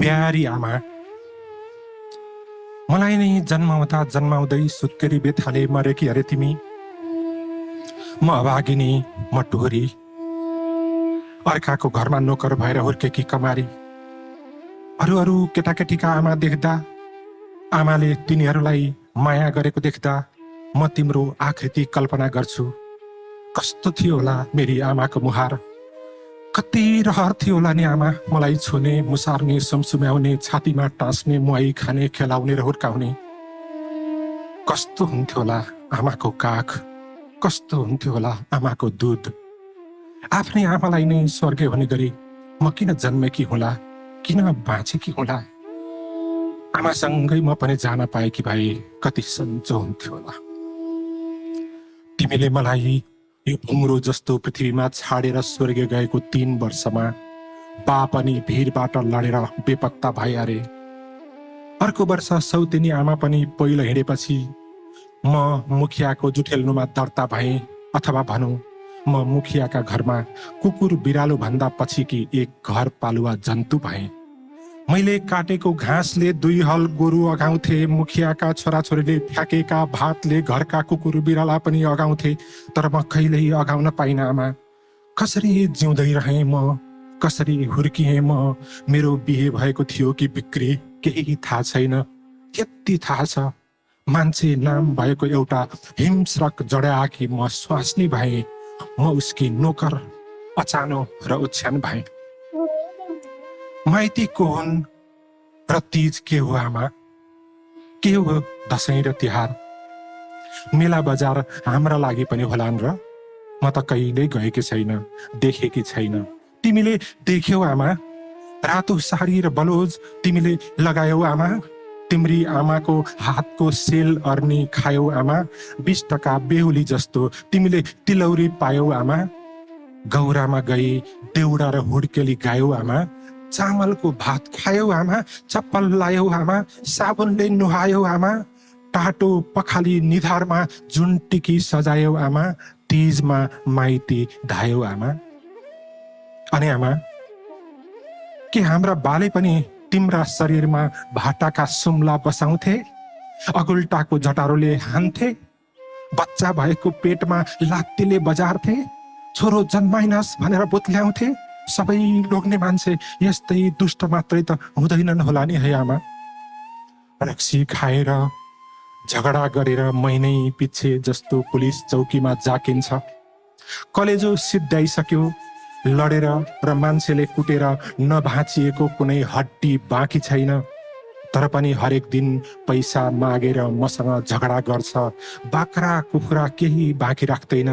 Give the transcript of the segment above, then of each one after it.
प्यारी आमा, मलाई नै जन्माउँदा जन्माउँदै सुत्केरी बेथाले मरेकी अरे तिमी। म अभागिनी, म टोरी, अर्काको घरमा नोकर भएर हुर्केकी कमारी। अरू अरू केटाकेटीका आमा देख्दा, आमाले तिनीहरूलाई माया गरेको देख्दा म तिम्रो आकृति कल्पना गर्छु। कस्तो थियो होला मेरी आमाको मुहार, कति रहर थियो होला नि आमा, मलाई छुने, मुसार्ने, सुमसुम्याउने, छातीमा टाँस्ने, मुहाई खाने, खेलाउने र हुर्काउने। कस्तो हुन्थ्यो होला आमाको काख, कस्तो हुन्थ्यो होला आमाको दुध। आफ्नै आमालाई नै स्वर्ग हुने गरी म किन जन्मेकी होला, किन बाँचेकी होला। आमासँगै म पनि जान पाएकी भए कति सन्चो हुन्थ्यो होला। तिमीले मलाई यो भुङ्रो जस्तो पृथ्वीमा छाडेर स्वर्ग गएको 3 वर्षमा बा पनि भिरबाट लडेर बेपत्ता भए अरे। अर्को वर्ष सौतेनी आमा पनि पहिलो हिँडेपछि म मुखियाको जुठेल्नुमा दर्ता भएँ, अथवा भनौँ म मुखियाका घरमा कुकुर बिरालो भन्दा पछिकी एक घर पालुवा जन्तु भएँ। मैले काटेको घाँसले 2 हल गोरु अगाउँथे, मुखियाका छोराछोरीले फ्याकेका भातले घरका कुकुर बिराला पनि अगाउँथे, तर म कहिल्यै अगाउन पाइनँ आमा। कसरी जिउँदै रहेँ म, कसरी हुर्किएँ म, मेरो बिहे भएको थियो कि बिक्री केही थाहा छैन। यति थाहा छ, मान्छे नाम भएको एउटा हिमस्रक जडाकी म स्वास्नी भएँ, म उसकी नोकर, अचानो र ओछ्यान भएँ। माइती को हुन् र तीज के हो आमा, के हो दशैं र तिहार। मेला बजार हाम्रा लागि पनि होलान् र, म त कहिल्यै गएकी छैन, देखेकी छैन। तिमीले देख्यौ आमा, रातो साडी र बलोज तिमीले लगायौ आमा। तिम्री आमाको हातको सेल अर्नी खायौ आमा। 20 टका बेहुली जस्तो तिमीले तिलौरी पायौ आमा। गौरामा गई देउडा र हुड्केली गायौ आमा। चामलको भात खायौ आमा, चप्पल लायौ आमा, साबुनले नुहायौ आमा। टाटो पखाली निधारमा जुनटिकी सजायौ आमा। तीजमा माइती धायौ आमा। अनि आमा, के हाम्रा बाले पनि तिम्रा शरीरमा भाटाका सुम्ला बसाउँथे, अगुल्टाको जटारोले हान्थे, बच्चा भएको पेटमा लात्तीले बजार्थे, छोरो जन्माइनस् भनेर बोत्ल्याउँथे। सबै लोग्ने मान्छे यस्तै दुष्ट मात्रै त हुँदैनन् होला नि है आमा। रक्सी खाएर झगडा गरेर महिनै पछि जस्तो पुलिस चौकीमा जाकिन्छ, कलेजो सिद्ध्याइसक्यो, लडेर र मान्छेले कुटेर नभाँचिएको कुनै हड्डी बाँकी छैन, तर पनि हरेक दिन पैसा मागेर मसँग झगडा गर्छ। बाख्रा कुखुरा केही बाँकी राख्दैन।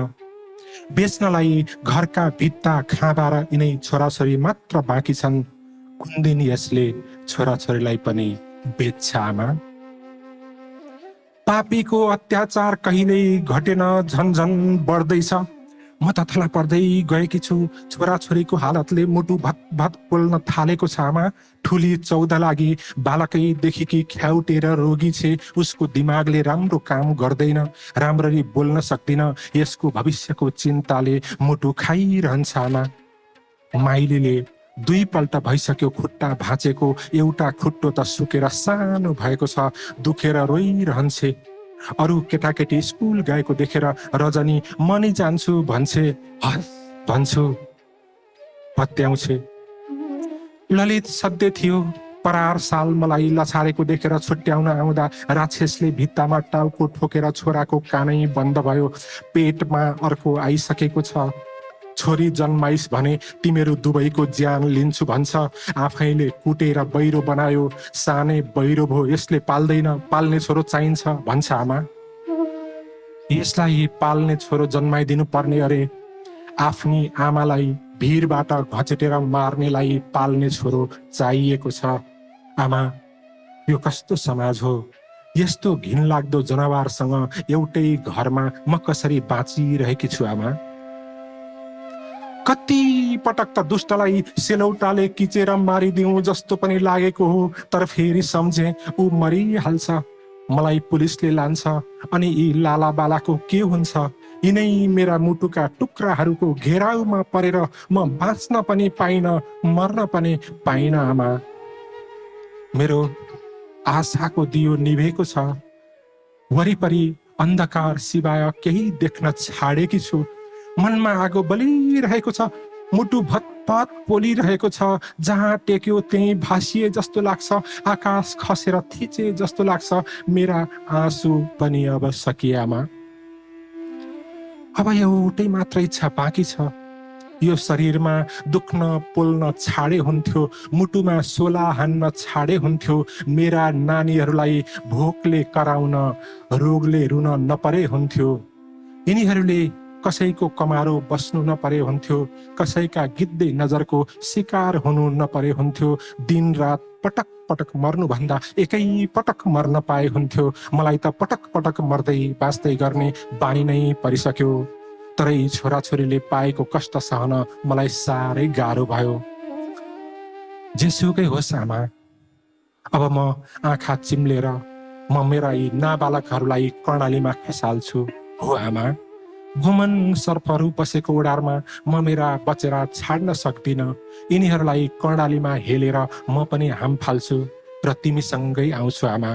बेच्नलाई घरका भित्ता खाँबा र यिनै छोराछोरी मात्र बाँकी छन्। कुन दिन यसले छोराछोरीलाई पनि बेच्छ आमा। पापीको अत्याचार कहिल्यै घटेन, झन्झन बढ्दैछ। म त थला पर्दै गएकी छु। छोराछोरीको हालतले मुटु भत पोल्न थालेको छ आमा। ठुली 14 लागि, बालकैदेखि ख्याउटेर रोगी छे। उसको दिमागले राम्रो काम गर्दैन, राम्ररी बोल्न सक्दिन। यसको भविष्यको चिन्ताले मुटु खाइरहन्छ आमा। माइलीले 2 पल्ट भइसक्यो खुट्टा भाँचेको, एउटा खुट्टो त सुकेर सानो भएको छ, दुखेर रोइरहन्छे। अरू केटाकेटी स्कुल गएको देखेर रजनी मनी जान्छु भन्छे, हस् भन्छु, पत्याउँछे। ललित सधैँ थियो, परार साल मलाई लछारेको देखेर छुट्याउन आउँदा राक्षसले भित्तामा टाउको ठोकेर छोराको कानै बन्द भयो। पेटमा अर्को आइसकेको छ। छोरी जन्माइस् भने तिमीहरू दुवैको ज्यान लिन्छु भन्छ। आफैले कुटेर बहिरो बनायो, सानै बहिरो भो, यसले पाल्दैन, पाल्ने छोरो चाहिन्छ भन्छ आमा। यसलाई पाल्ने छोरो जन्माइदिनु पर्ने अरे। आफ्नी आमालाई भिरबाट घचेटेर मार्नेलाई पाल्ने छोरो चाहिएको छ। आमा, यो कस्तो समाज हो। यस्तो घिनलाग्दो जनावरसँग एउटै घरमा म कसरी बाँचिरहेकी छु आमा। कति पटक त दुष्टलाई सेलौटाले किचेर मारिदिउँ जस्तो पनि लागेको हो, तर फेरि सम्झे ऊ मरिहाल्छ। मलाई पुलिसले लान्छ, अनि यी लालाबालाको के हुन्छ। यिनै मेरा मुटुका टुक्राहरूको घेराउमा परेर म बाँच्न पनि पाइन, मर्न पनि पाइन आमा। मेरो आशाको दियो निभेको छ, वरिपरि अन्धकार सिवाय केही देख्न छाडेकी छु। मनमा आगो बलिरहेको छ, मुटु भतभत पोलिरहेको छ। जहाँ टेक्यो त्यही भासिए जस्तो लाग्छ, आकाश खसेर थिचे जस्तो लाग्छ। मेरा आँसु पनि अब सकिएमा। अब एउटै मात्र इच्छा बाँकी छ, यो शरीरमा दुख्न पोल्न छाडे हुन्थ्यो, मुटुमा सोला हान्न छाडे हुन्थ्यो। मेरा नानीहरूलाई भोकले कराउन, रोगले रुन नपरे हुन्थ्यो। यिनीहरूले कसैको कमारो बस्नु नपरे हुन्थ्यो, कसैका गिद्धे नजरको शिकार हुनु नपरे हुन्थ्यो। दिन रात पटक पटक मर्नुभन्दा एकै पटक मर्न पाए हुन्थ्यो। मलाई त पटक पटक मर्दै बाँच्दै गर्ने बानी नै परिसक्यो। तरै छोराछोरीले पाएको कष्ट सहन मलाई साह्रै गाह्रो भयो। जेसुकै होस् आमा, अब म आँखा चिम्लेर म मेरा यी नाबालकहरूलाई कर्णालीमा खसाल्छु। हो आमा, घुमन सर्पहरू बसेको ओडारमा म मेरा बचेरा छाड्न सक्दिन। यिनीहरूलाई कर्णालीमा हेलेर म पनि हाम फाल्छु र तिमीसँगै आउँछु आमा।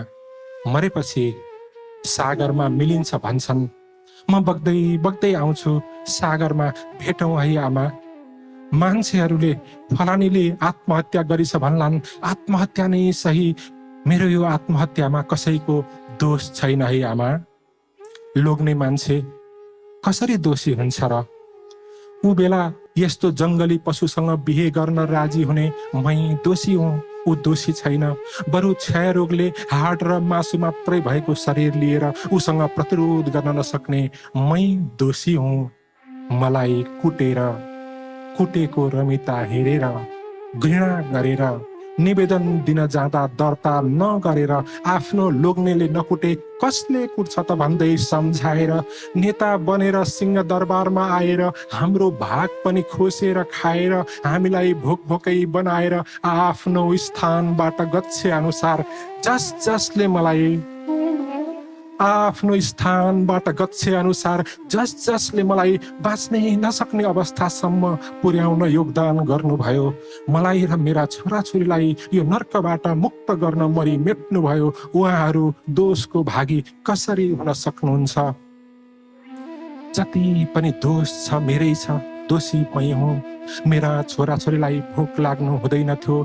मरेपछि सागरमा मिलिन्छ भन्छन्, म बग्दै बग्दै आउँछु, सागरमा भेटौँ है आमा। मान्छेहरूले फलानीले आत्महत्या गरिछ भन्लान्, आत्महत्या नै सही। मेरो यो आत्महत्यामा कसैको दोष छैन है आमा। लोग्ने मान्छे कसरी दोषी हुन्छ र? ऊ बेला यस्तो जङ्गली पशुसँग बिहे गर्न राजी हुने मै दोषी हुँ, ऊ दोषी छैन। बरु क्षयरोगले हाड र मासु मात्रै भएको शरीर लिएर उसँग प्रतिरोध गर्न नसक्ने मै दोषी हुँ। मलाई कुटेको रमिता हेरेर, घृणा गरेर, निवेदन दिन जाँदा दर्ता नगरेर आफ्नो लोग्नेले नकुटे कसले कुट्छ त भन्दै सम्झाएर, नेता बनेर सिंहदरबारमा आएर हाम्रो भाग पनि खोसेर खाएर, हामीलाई भोकै बनाएर आफ्नो स्थानबाट गच्छे अनुसार जसले मलाई आफ्नो स्थानबाट गच्छे अनुसार जसले मलाई बाँच्नै नसक्ने अवस्थासम्म पुर्याउन योगदान गर्नुभयो, मलाई र मेरा छोराछोरीलाई यो नर्कबाट मुक्त गर्न मरि मेट्नुभयो, उहाँहरू दोषको भागी कसरी हुन सक्नुहुन्छ? जति पनि दोष छ मेरै छ, दोषी मै हुँ। मेरा छोराछोरीलाई भोक लाग्नु हुँदैन थियो,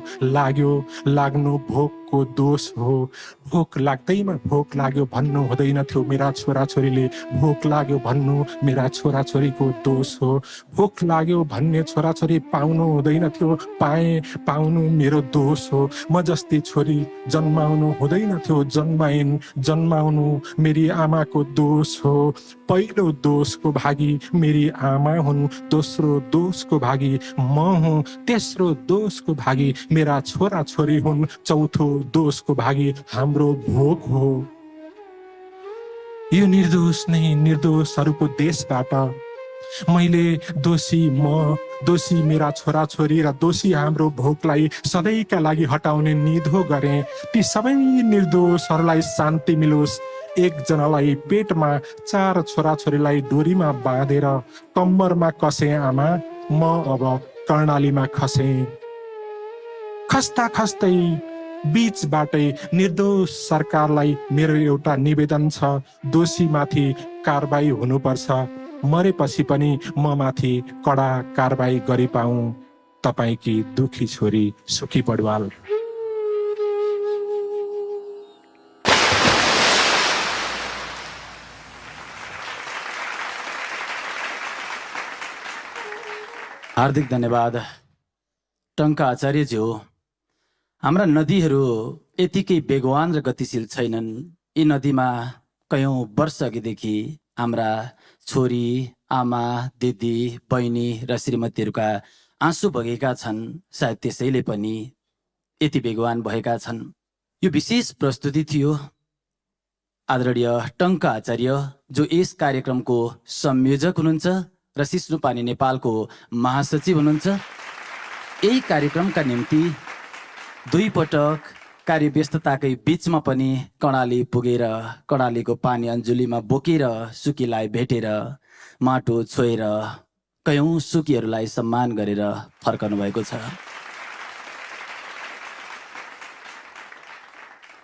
लाग्नु भोकको दोष हो। भोक लाग्दैमा भोक लाग्यो भन्नु हुँदैन थियो, मेरा छोराछोरीले भोक लाग्यो भन्नु मेरा छोराछोरीको दोष हो। भोक लाग्यो भन्ने छोराछोरी पाउनु हुँदैन थियो, पाउनु मेरो दोष हो। म जस्ती छोरी जन्माउनु हुँदैन थियो, जन्माउनु मेरी आमाको दोष हो। पहिलो दोषको भागी मेरी आमा हुन्, दोस्रो दोषको भागी म हुँ, तेस्रो दोषको भागी मेरा छोराछोरी हुन्, चौथो दोषको भागी हाम्रो भोक हो। यो निर्दोष नै निर्दोषहरूको देशबाट मैले दोषी मेरा छोराछोरी र दोषी हाम्रो भोकलाई सधैँका लागि हटाउने निधो गरे। ती सबै निर्दोषहरूलाई शान्ति मिलोस्। एकजनालाई पेटमा, 4 छोराछोरीलाई डोरीमा बाँधेर कम्मरमा कसे आमा, म अब कर्णालीमा खसे। खस्दै बीचबाटै निर्दोष सरकारलाई मेरो एउटा निवेदन छ, दोषीमाथि कारबाही हुनुपर्छ। मरेपछि पनि म माथि कडा कारबाही गरिपाउँ। तपाईकी दुखी छोरी सुखी बडवाल। हार्दिक धन्यवाद टङ्का आचार्यज्यू। हाम्रा नदीहरू यतिकै वेगवान र गतिशील छैनन्। यी नदीमा कयौं वर्ष अघिदेखि हाम्रा छोरी, आमा, दिदी, बहिनी र श्रीमतीहरूका आँसु बगेका छन्। सायद त्यसैले पनि यति वेगवान भएका छन्। यो विशेष प्रस्तुति थियो आदरणीय टङ्का आचार्य, जो यस कार्यक्रमको संयोजक हुनुहुन्छ र सिस्नुपानी नेपालको महासचिव हुनुहुन्छ। यही कार्यक्रमका निम्ति 2 पटक कार्यव्यस्तताकै बीचमा पनि कर्णाली पुगेर कर्णालीको पानी अञ्जुलीमा बोकेर सुकीलाई भेटेर माटो छोएर कयौं सुकीहरूलाई सम्मान गरेर फर्कनु भएको छ।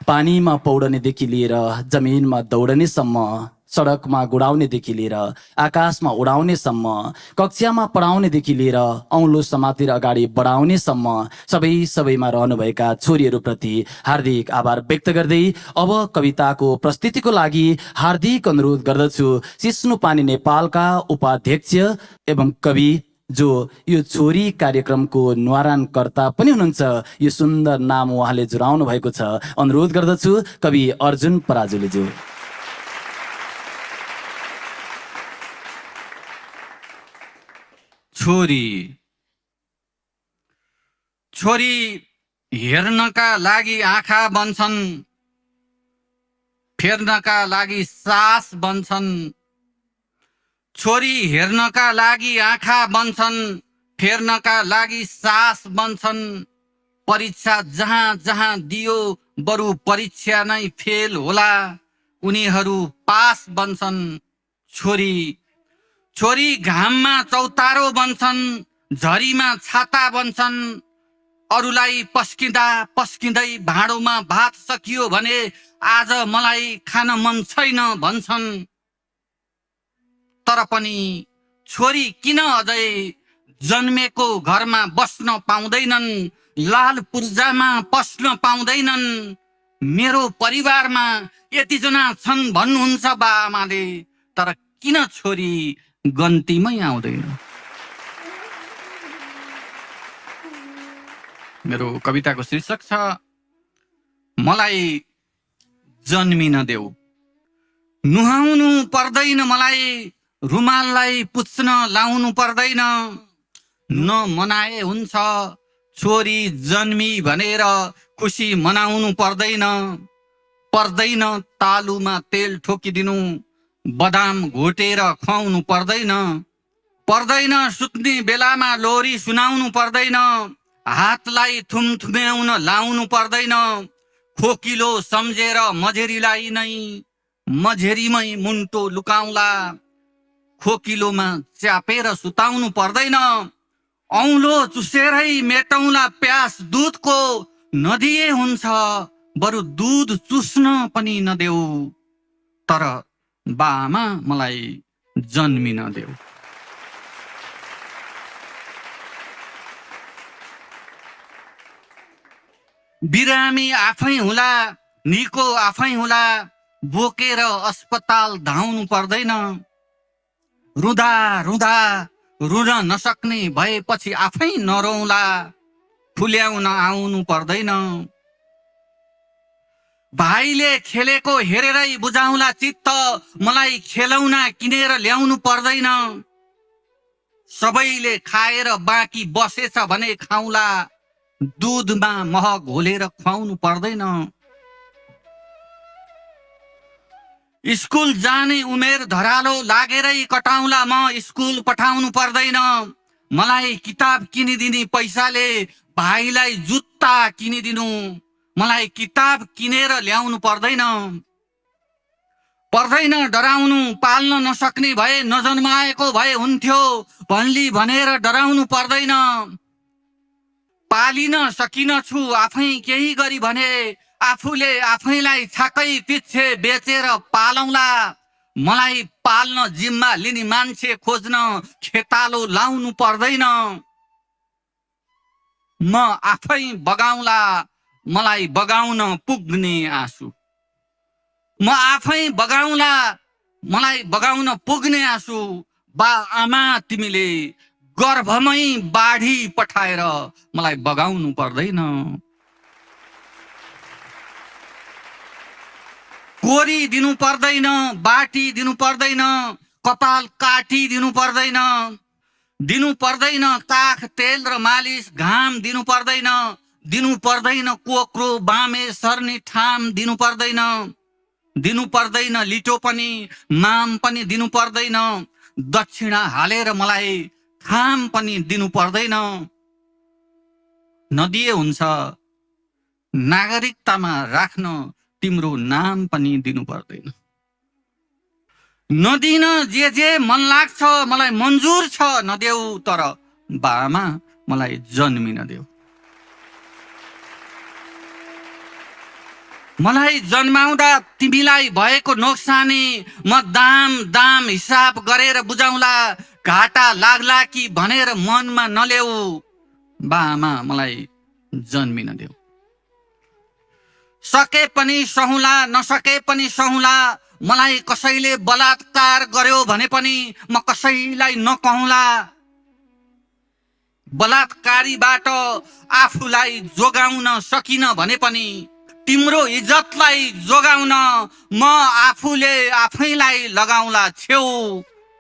पानीमा पौडनेदेखि लिएर जमिनमा दौडनेसम्म, सडकमा गुडाउनेदेखि लिएर आकाशमा उडाउनेसम्म, कक्षामा पढाउनेदेखि लिएर औँलो समातेर अगाडि बढाउनेसम्म सबैमा रहनुभएका छोरीहरूप्रति हार्दिक आभार व्यक्त गर्दै अब कविताको प्रस्तुतिको लागि हार्दिक अनुरोध गर्दछु सिस्नुपानी नेपालका उपाध्यक्ष एवं कवि जो यो छोरी कार्यक्रमको न्वारानकर्ता पनि हुनुहुन्छ, यो सुन्दर नाम उहाँले जुराउनु भएको छ। अनुरोध गर्दछु कवि अर्जुन पराजुलीज्यू। छोरी छोरी हेर्नका लागि आँखा बन्छन्, फेर्नका लागि सास बन्छन्। छोरी हेर्नका लागि आँखा बन्छन्, फेर्नका लागि सास बन्छन्। परीक्षा जहाँ जहाँ दियो बरु परीक्षा नै फेल होला, उनीहरू पास बन्छन्। छोरी छोरी घाममा चौतारो बन्छन्, झरीमा छाता बन्छन्। अरूलाई पस्किँदा पस्किँदै भाँडोमा भात सकियो भने आज मलाई खान मन छैन भन्छन्। तर पनि छोरी किन अझै जन्मेको घरमा बस्न पाउँदैनन्, लाल पूर्जामा पस्न पाउँदैनन्। मेरो परिवारमा यतिजना छन् भन्नुहुन्छ बा आमाले, तर किन छोरी गन्तीमै आउँदैन। मेरो कविताको शीर्षक छ मलाई जन्मिन देऊ। नुहाउनु पर्दैन मलाई, रुमाललाई पुछ्न लाउनु पर्दैन। नमनाए हुन्छ छोरी जन्मी भनेर खुसी मनाउनु पर्दैन। पर्दैन तालुमा तेल ठोकिदिनु, बदाम घोटेर खुवाउनु पर्दैन। पर्दैन सुत्ने बेलामा लोरी सुनाउनु पर्दैन। हातलाई थुमथुम्याउन लाउनु पर्दैन। खोकिलो सम्झेर मझेरीलाई नै मझेरीमै मुन्टो लुकाउला। खोकिलोमा च्यापेर सुताउनु पर्दैन। औँलो चुसेरै मेटौँला प्यास दुधको, नदिए हुन्छ बरु दुध चुस्न पनि नदेऊ। तर बाआमा मलाई जन्मिन देऊ। बिरामी आफै हुला, निको आफै हुला। बोकेर अस्पताल धाउनु पर्दैन। रुँदा रुँदा रुन नसक्ने भएपछि आफै नरौला। फुल्याउन आउनु पर्दैन। भाइले खेलेको हेरेरै बुझाउला चित्त, मलाई खेलौना किनेर ल्याउनु पर्दैन। सबैले खाएर बाँकी बसेछ भने खाउला। दुधमा मह घोलेर खुवाउनु पर्दैन। स्कुल जाने उमेर धरालो लागेरै कटाउला म, स्कुल पठाउनु पर्दैन। मलाई किताब किनिदिने पैसाले भाइलाई जुत्ता किनिदिनु। मलाई किताब किनेर ल्याउनु पर्दैन। पर्दैन डराउनु, पाल्न नसक्ने भए नजन्माएको भए हुन्थ्यो भन्ली भनेर डराउनु पर्दैन। पालिन सकिन छु आफै केही गरी भने, आफूले आफैलाई छाकै पिच्छे बेचेर पालौला। मलाई पाल्न जिम्मा लिने मान्छे खोज्न खेतालो लाउनु पर्दैन। म आफै बगाउला, मलाई बगाउन पुग्ने आँसु। म आफै बगाउला, मलाई बगाउन पुग्ने आँसु। बा आमा तिमीले गर्भमै बाढी पठाएर मलाई बगाउनु पर्दैन। कोरी दिनु पर्दैन, बाटी दिनु पर्दैन, कपाल काटी दिनु पर्दैन। दिनु पर्दैन काख तेल र मालिस, घाम दिनु पर्दैन। दिनु पर्दैन कोक्रो बामे सर्ने ठाम दिनु पर्दैन। दिनु पर्दैन लिटो पनि, माम पनि दिनु पर्दैन। दक्षिणा हालेर मलाई खाम पनि दिनु पर्दैन। नदिए हुन्छ नागरिकतामा राख्न तिम्रो नाम पनि दिनु पर्दैन। नदिन जे मन लाग्छ मलाई मन्जुर छ नदेऊ, तर बाआमा मलाई जन्मिन देऊ। मलाई जन्माउँदा तिमीलाई भएको नोक्सानी म दाम हिसाब गरेर बुझाउँला, घाटा लाग्ला कि भनेर मनमा नल्याऊ, बाआमा मलाई जन्मिन देऊ। सके पनि सहुला नसके पनि सहुला, मलाई कसैले बलात्कार गर्यो भने पनि म कसैलाई नकहुला। बलात्कारीबाट आफूलाई जोगाउन सकिन भने पनि तिम्रो इज्जतलाई जोगाउन म आफूले आफैलाई लगाउला छेउ,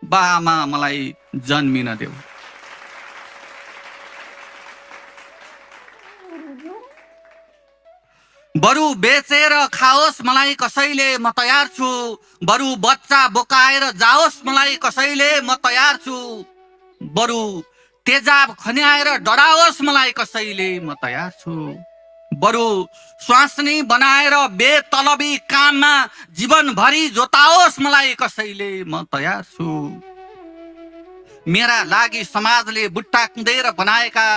बाआमा मलाई जन्मिन देऊ। बरु बेचेर खाओस् मलाई कसैले म तयार छु, बरु बच्चा बोकाएर जाओस् मलाई कसैले म तयार छु, बरु तेजाब खन्याएर डराओस् मलाई कसैले म तयार छु, बरु स्वास्नी बनाएर बेतलबी काममा जीवनभरि जोताओस् मलाई कसैले म तयार छु। मेरा लागि समाजले बुट्टा कुँदेर बनाएका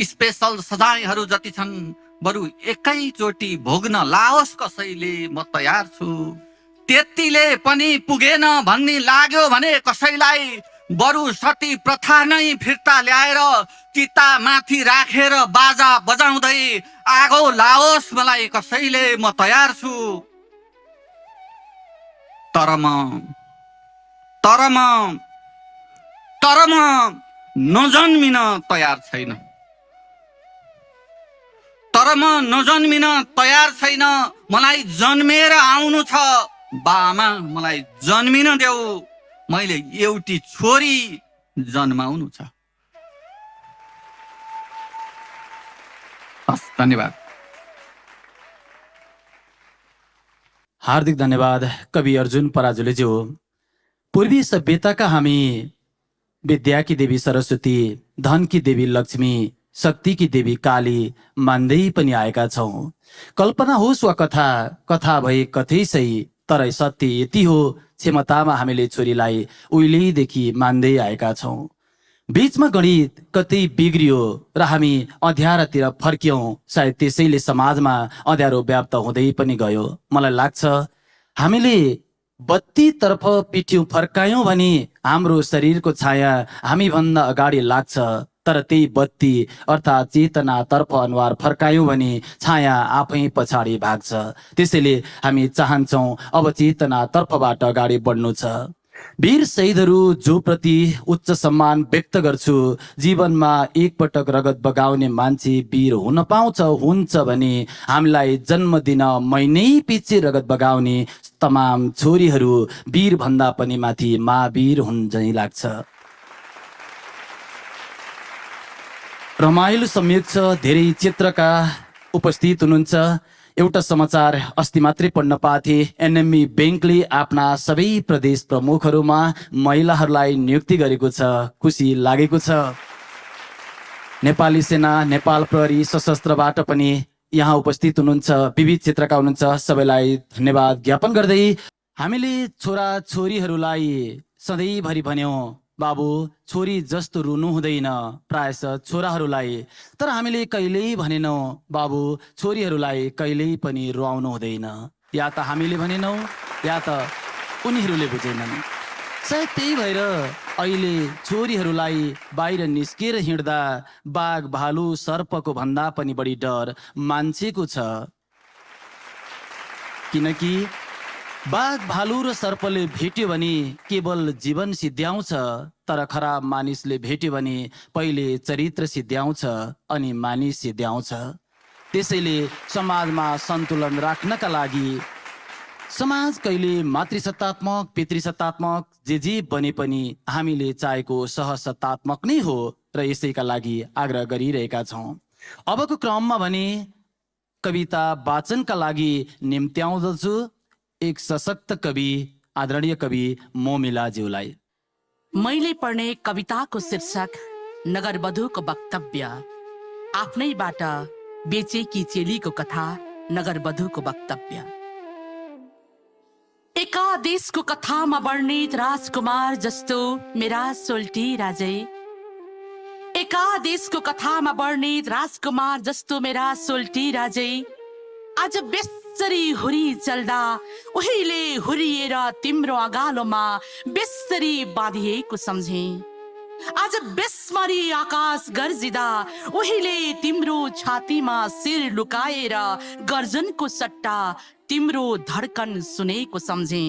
स्पेशल सजायहरू जति छन्, बरु एकैचोटि भोग्न लाओस् कसैले म तयार छु। त्यतिले पनि पुगेन भन्ने लाग्यो भने कसैलाई बरु सती प्रथा नै फिर्ता ल्याएर चिता माथि राखेर बाजा बजाउँदै आगो लाओस् मलाई कसैले म तयार छु। तर म नजन्मिन तयार छैन, तर म नजन्मिन तयार छैन। मलाई जन्मेर आउनु छ, बाआमा मलाई जन्मिन देऊ, मैले एउटी छोरी जन्माउनु छ। हस्, धन्यवाद। हार्दिक धन्यवाद कवि अर्जुन पराजुलीज्यू। पूर्वी सभ्यताका हामी विद्या की देवी सरस्वती, धन की देवी लक्ष्मी, शक्ति की देवी काली मान्दै पनि आएका छौं। कल्पना होस् वा कथा, कथा भए कथै सही, तर सत्य यति हो, क्षमतामा हामीले छोरीलाई उहिलेदेखि मान्दै आएका छौं। बीचमा गणित कतै बिग्रियो र हामी अँध्यारातिर फर्क्यौं, सायद त्यसैले समाजमा अँध्यारो व्याप्त हुँदै पनि गयो। मलाई लाग्छ हामीले बत्तीतर्फ पिठ्यौं फर्कायौं भने हाम्रो शरीरको छाया हामीभन्दा अगाडि लाग्छ, तर त्यही बत्ती अर्थात् चेतनातर्फ अनुहार फर्कायौं भने छाया आफै पछाडि भाग्छ। त्यसैले हामी चाहन्छौं अब चेतनातर्फबाट अगाडि बढ्नु छ। वीर शहीदहरू जो प्रति उच्च सम्मान व्यक्त गर्छु, जीवनमा एकपटक रगत बगाउने मान्छे वीर हुन पाउँछ, हुन्छ भने हामीलाई जन्म दिन महिनै पछि रगत बगाउने तमाम छोरीहरू वीर भन्दा पनि माथि महावीर हुन् जै लाग्छ। रमाइलो संयोग छ, धेरै क्षेत्रका उपस्थित हुनुहुन्छ। एउटा समाचार अस्ति मात्रै पढ्न पाथे, एनएमई बैंकले आफ्ना सबै प्रदेश प्रमुखहरूमा महिलाहरूलाई नियुक्ति गरेको छ। खुसी लागेको छ। नेपाली सेना, नेपाल प्रहरी सशस्त्रबाट पनि यहाँ उपस्थित हुनुहुन्छ, विविध क्षेत्रका हुनुहुन्छ। सबैलाई धन्यवाद ज्ञापन गर्दै हामीले छोरा छोरीहरूलाई सधैँभरि भन्यौं, बाबु छोरी जस्तो रुनु हुँदैन, प्रायश छोराहरूलाई, तर हामीले कहिल्यै भनेनौं बाबु छोरीहरूलाई कहिल्यै पनि रुवाउनु हुँदैन। या त हामीले भनेनौं या त उनीहरूले बुझेनन्। सायद त्यही भएर अहिले छोरीहरूलाई बाहिर निस्केर हिँड्दा बाघ भालु सर्पको भन्दा पनि बढी डर मान्छेको छ, किनकि बाघ भालु र सर्पले भेट्यो भने केवल जीवन सिद्ध्याउँछ, तर खराब मानिसले भेट्यो भने पहिले चरित्र सिद्ध्याउँछ अनि मानिस सिद्ध्याउँछ। त्यसैले समाजमा सन्तुलन राख्नका लागि समाज कहिले मातृसत्तात्मक पितृसत्तात्मक जे बने पनि हामीले चाहेको सहसत्तात्मक नै हो र यसैका लागि आग्रह गरिरहेका छौं। अबको क्रममा भने कविता वाचनका लागि निम्त्याउँदछु एक सशक्त कवि आदरणीय कवि मोमिलाज्यूलाई। मैले पढ्ने कविताको शीर्षक नगरवधुको वक्तव्य। आफ्नैबाट बेचेकी चेलीको कथा, नगरवधुको वक्तव्य। एकादेशको कथामा वर्णित राजकुमार जस्तो मेरा सोल्टी राजै, एकादेशको कथामा वर्णित राजकुमार जस्तो मेरा सोल्टी राजै आज जसरी हुरी चल्दा उहिले हुरिएर तिम्रो अगालोमा बेसरी बाँधिएको सम्झे। आज बेस्मरी आकाश गर्जिदा उहिले तिम्रो छातीमा शिर लुकाएर गर्जनको सट्टा तिम्रो धड्कन सुनेको सम्झे।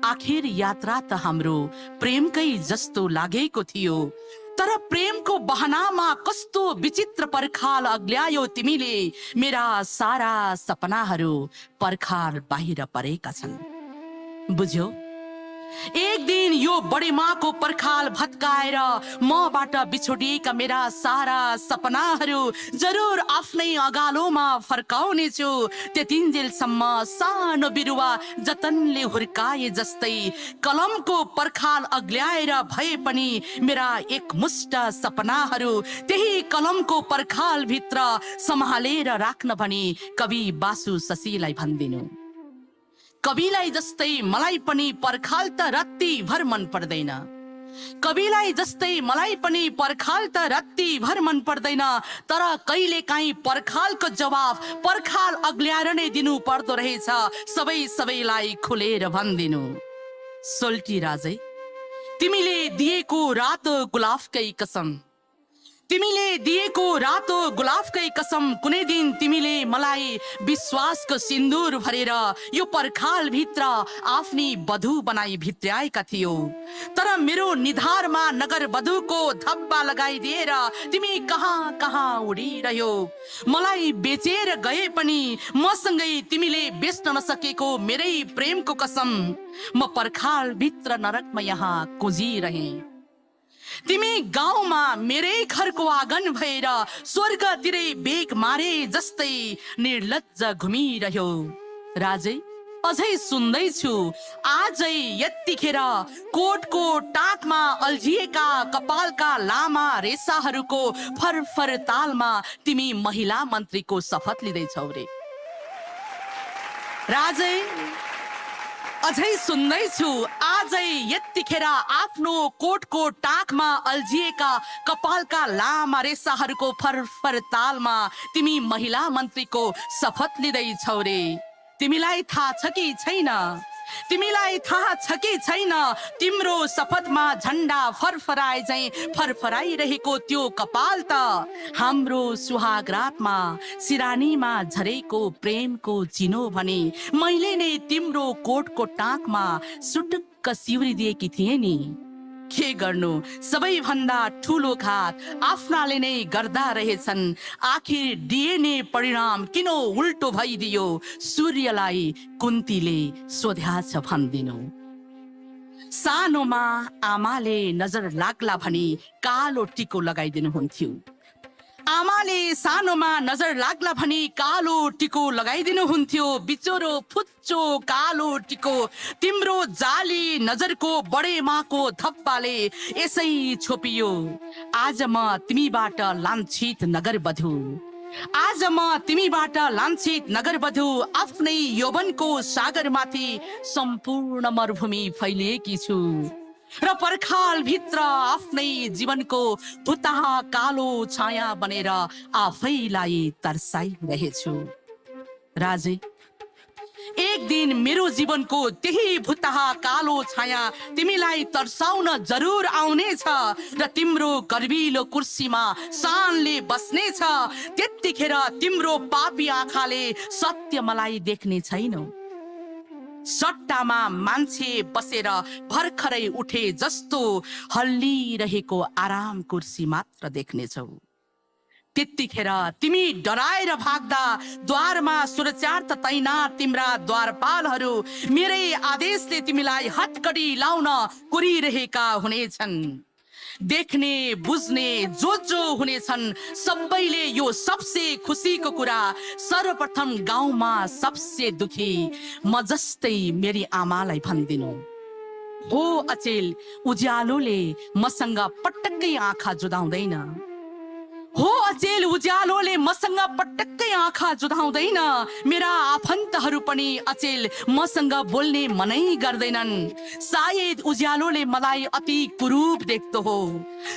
आखिर यात्रा त हाम्रो प्रेमकै जस्तो लागेको थियो, तर प्रेमको बहनामा कस्तो विचित्र पर्खाल अग्ल्यायो तिमीले। मेरा सारा सपनाहरू पर्खाल बाहिर परेका छन्। बुझ्यो, एक दिन यो बडी माको पर्खाल भत्काएर मबाट बिछोडिएका मेरा सारा सपनाहरू जरुर आफ्नै अगालोमा फर्काउने छु। त्यतिन्जेलसम्म सानो बिरुवा जतनले हुर्काए जस्तै कलमको पर्खाल अग्ल्याएर भए पनि मेरा एकमुष्ट सपनाहरू त्यही कलमको पर्खाल भित्र सम्हालेर राख्न भनी कवि बासु शशीलाई भन्दिनु। कविलाई जस्तै मलाई पनि पर्खाल त रत्ती भर मन पर्दैन। कविलाई जस्तै मलाई पनि पर्खाल त रत्ती भर मन पर्दैन, तर कहिले काहीँ पर्खालको जवाफ पर्खाल अग्ल्याएर नै दिनु पर्दो रहेछ। सबैलाई खुलेर भन्दिनु। सोल्टी राजै, तिमीले दिएको रातो गुलाफकै कसम, तिमीले दिएको रातो गुलाफकै कसम, कुनै दिन तिमीले मलाई विश्वासको सिन्दूर भरेर यो पर्खाल भित्र आफ्नी वधु बनाई भित्र्याएका थियौ। तर मेरो निधारमा नगर वधुको धब्बा लगाइदिएर तिमी कहाँ कहाँ उडिरह्यौ। मलाई बेचेर गए पनि मसँगै तिमीले बेच्न नसकेको मेरै प्रेमको कसम, म पर्खाल भित्र नरकमा यहाँ कुजिरहे। तिमी गाउँमा मेरै घरको आँगन भएर स्वर्गतिरै बेग मारे जस्तै निर्लज्ज घुमिरह्यौ। राजै, अझै सुन्दैछु, आजै यतिखेर कोटको टाकमा अल्झिएका कपालका लामा रेसाहरूको फरफर तालमा तिमी महिला मन्त्रीको शपथ लिँदैछौ रे। राजै, अझै सुन्दैछु, आजै यतिखेर आफ्नो कोटको टाकमा अल्झिएका कपालका लामा रेसाहरूको फरफर तालमा तिमी महिला मन्त्रीको शपथ लिँदैछौ रे। तिमीलाई थाहा छ कि छैन, तिमीलाई थाहा छ कि छैन, तिम्रो शपथमा झण्डा फरफराए झैं फरफराइरहेको त्यो कपाल त हाम्रो सुहाग रातमा सिरानीमा झरेको प्रेमको चिनो भने मैले नै तिम्रो कोटको टाकमा सुटुक्क सिउरिदिएकी थिएँ नि। के गर्नु, सबैभन्दा ठुलो घात आफ्नाले नै गर्दा रहेछन्। आखिर डिएनए परिणाम किन उल्टो भइदियो, सूर्यलाई कुन्तीले सोध्याछ भन्दिनु। सानोमा आमाले नजर लाग्ला भनी कालो टिको लगाइदिनुहुन्थ्यो। आमाले सानोमा नजर लाग्ला भनी कालो टिको लगाइदिनुहुन्थ्यो। बिचोरो फुच्चो कालो टिको तिम्रो जाली नजरको बडे माको धप्पाले यसै छोपियो। आज म तिमीबाट लान्छित नगर बधु, आज म तिमीबाट लान्छित नगर बधु आफ्नै यौवनको सागरमाथि सम्पूर्ण मरुभूमि फैलिएकी छु र पर्खाल भित्र आफ्नै जीवनको भुताहा कालो छाया बनेर आफैलाई तर्साइरहेछु। राजै, एक दिन मेरो जीवनको त्यही भुताहा कालो छाया तिमीलाई तर्साउन जरुर आउनेछ र तिम्रो गर्विलो कुर्सीमा शानले बस्नेछ। त्यतिखेर तिम्रो पापी आँखाले सत्य मलाई देख्ने छैनौ। सट्टामा मान्छे बसेर भर्खरै उठे जस्तो हल्लिरहेको आराम कुर्सी मात्र देख्नेछौ। त्यतिखेर तिमी डराएर भाग्दा द्वारमा सुरक्षार्थ तैनात तिम्रा द्वारपालहरू मेरै आदेशले तिमीलाई हतकडी लाउन कुरिरहेका हुनेछन्। देख्ने बुझ्ने जो हुनेछन् सबैले यो सबसे खुसीको कुरा सर्वप्रथम गाउँमा सबसे दुखी म जस्तै मेरी आमालाई भन्दिनु। हो अचेल, उज्यालोले मसँग पटक्कै आँखा जुदाउँदैन। हो अचेल, उज्यालोले मसँग पटक्कै आँखा जुदाउँदैन। मेरा आफन्तहरू पनि अचेल मसँग बोल्ने मनै गर्दैनन्। सायद उज्यालोले मलाई अति कुरूप देख्दो हो,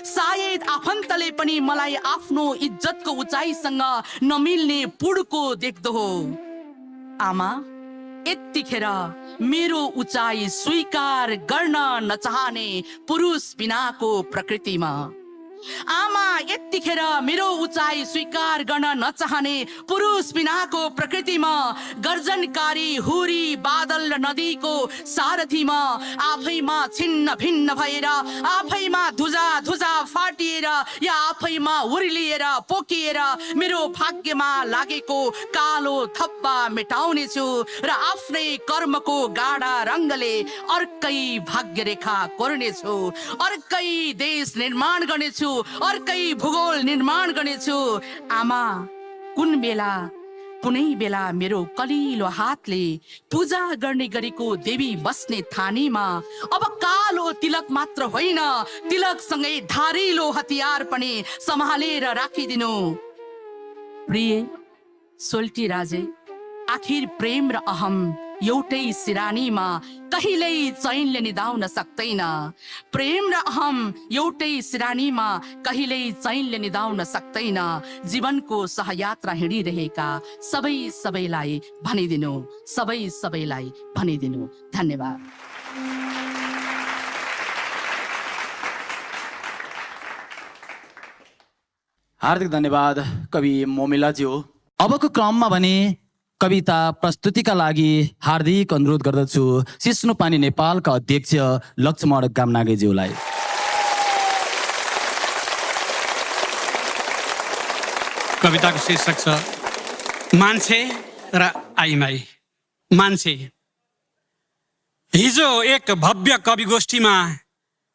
सायद आफन्तले पनि मलाई आफ्नो इज्जतको उचाइसँग नमिल्ने पुड्को देख्दो हो। आमा, यतिखेर मेरो उचाइ स्वीकार गर्न नचाहने पुरुष बिनाको प्रकृतिमा, आमा यतिखेर मेरो उचाइ स्वीकार गर्न नचाहने पुरुष बिनाको प्रकृतिमा, गर्जनकारी हुरी बादल र नदीको सारथीमा आफैमा छिन्न भिन्न भएर, आफैमा धुजा धुजा फाटिएर या आफैमा उर्लिएर पोकिएर मेरो भाग्यमा लागेको कालो थप्पा मेटाउने छु र आफ्नै कर्मको गाढा रङ्गले अर्कै भाग्य रेखा कोर्नेछु, अर्कै देश निर्माण गर्नेछु, अर्कै भूगोल निर्माण गर्नेछु। आमा, कुन बेला कुनै बेला मेरो कलिलो हातले पूजा गर्ने गरेको देवी बस्ने थानीमा अब कालो तिलक मात्र होइन, तिलकसँगै धारिलो हतियार पनि सम्हालेर राखिदिनु। प्रिय सोल्टी राजे, आखिर प्रेम र अहम एउटै सिरानीमा कहिल्यै चैनले निदाउन सक्दैन। प्रेम र अहम एउटै सिरानीमा कहिल्यै चैनले निदाउन सक्दैन। जीवनको सहयात्रा हिँडिरहेका सबैलाई भनिदिनु, सबैलाई भनिदिनु। धन्यवाद। हार्दिक धन्यवाद कवि मोमिलाज्यू। अबको क्रममा भने कविता प्रस्तुतिका लागि हार्दिक अनुरोध गर्दछु सिस्नुपानी नेपालका अध्यक्ष लक्ष्मण गामनागेज्यूलाई। कविताको शीर्षक छ मान्छे र आइमाई। मान्छे। हिजो एक भव्य कवि गोष्ठीमा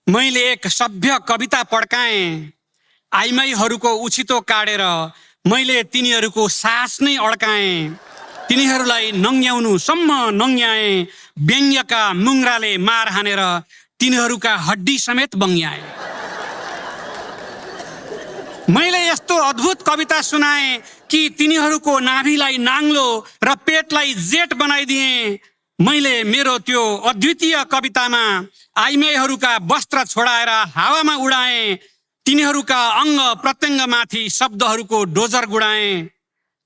मैले एक सभ्य कविता पड्काएँ। आइमाईहरूको उछितो काटेर मैले तिनीहरूको सास नै अड्काएँ। तिनीहरूलाई नङ्ग्याउनुसम्म नङ्ग्याएँ। व्यङ्ग्यका मुङ्ग्राले मार हानेर तिनीहरूका हड्डी समेत बङ्ग्याएँ। मैले यस्तो अद्भुत कविता सुनाएँ कि तिनीहरूको नाभिलाई नाङ्लो र पेटलाई जेट बनाइदिएँ। मैले मेरो त्यो अद्वितीय कवितामा आइमाईहरूका वस्त्र छोडाएर हावामा उडाएँ। तिनीहरूका अङ्ग प्रत्यङ्गमाथि शब्दहरूको डोजर गुडाएँ।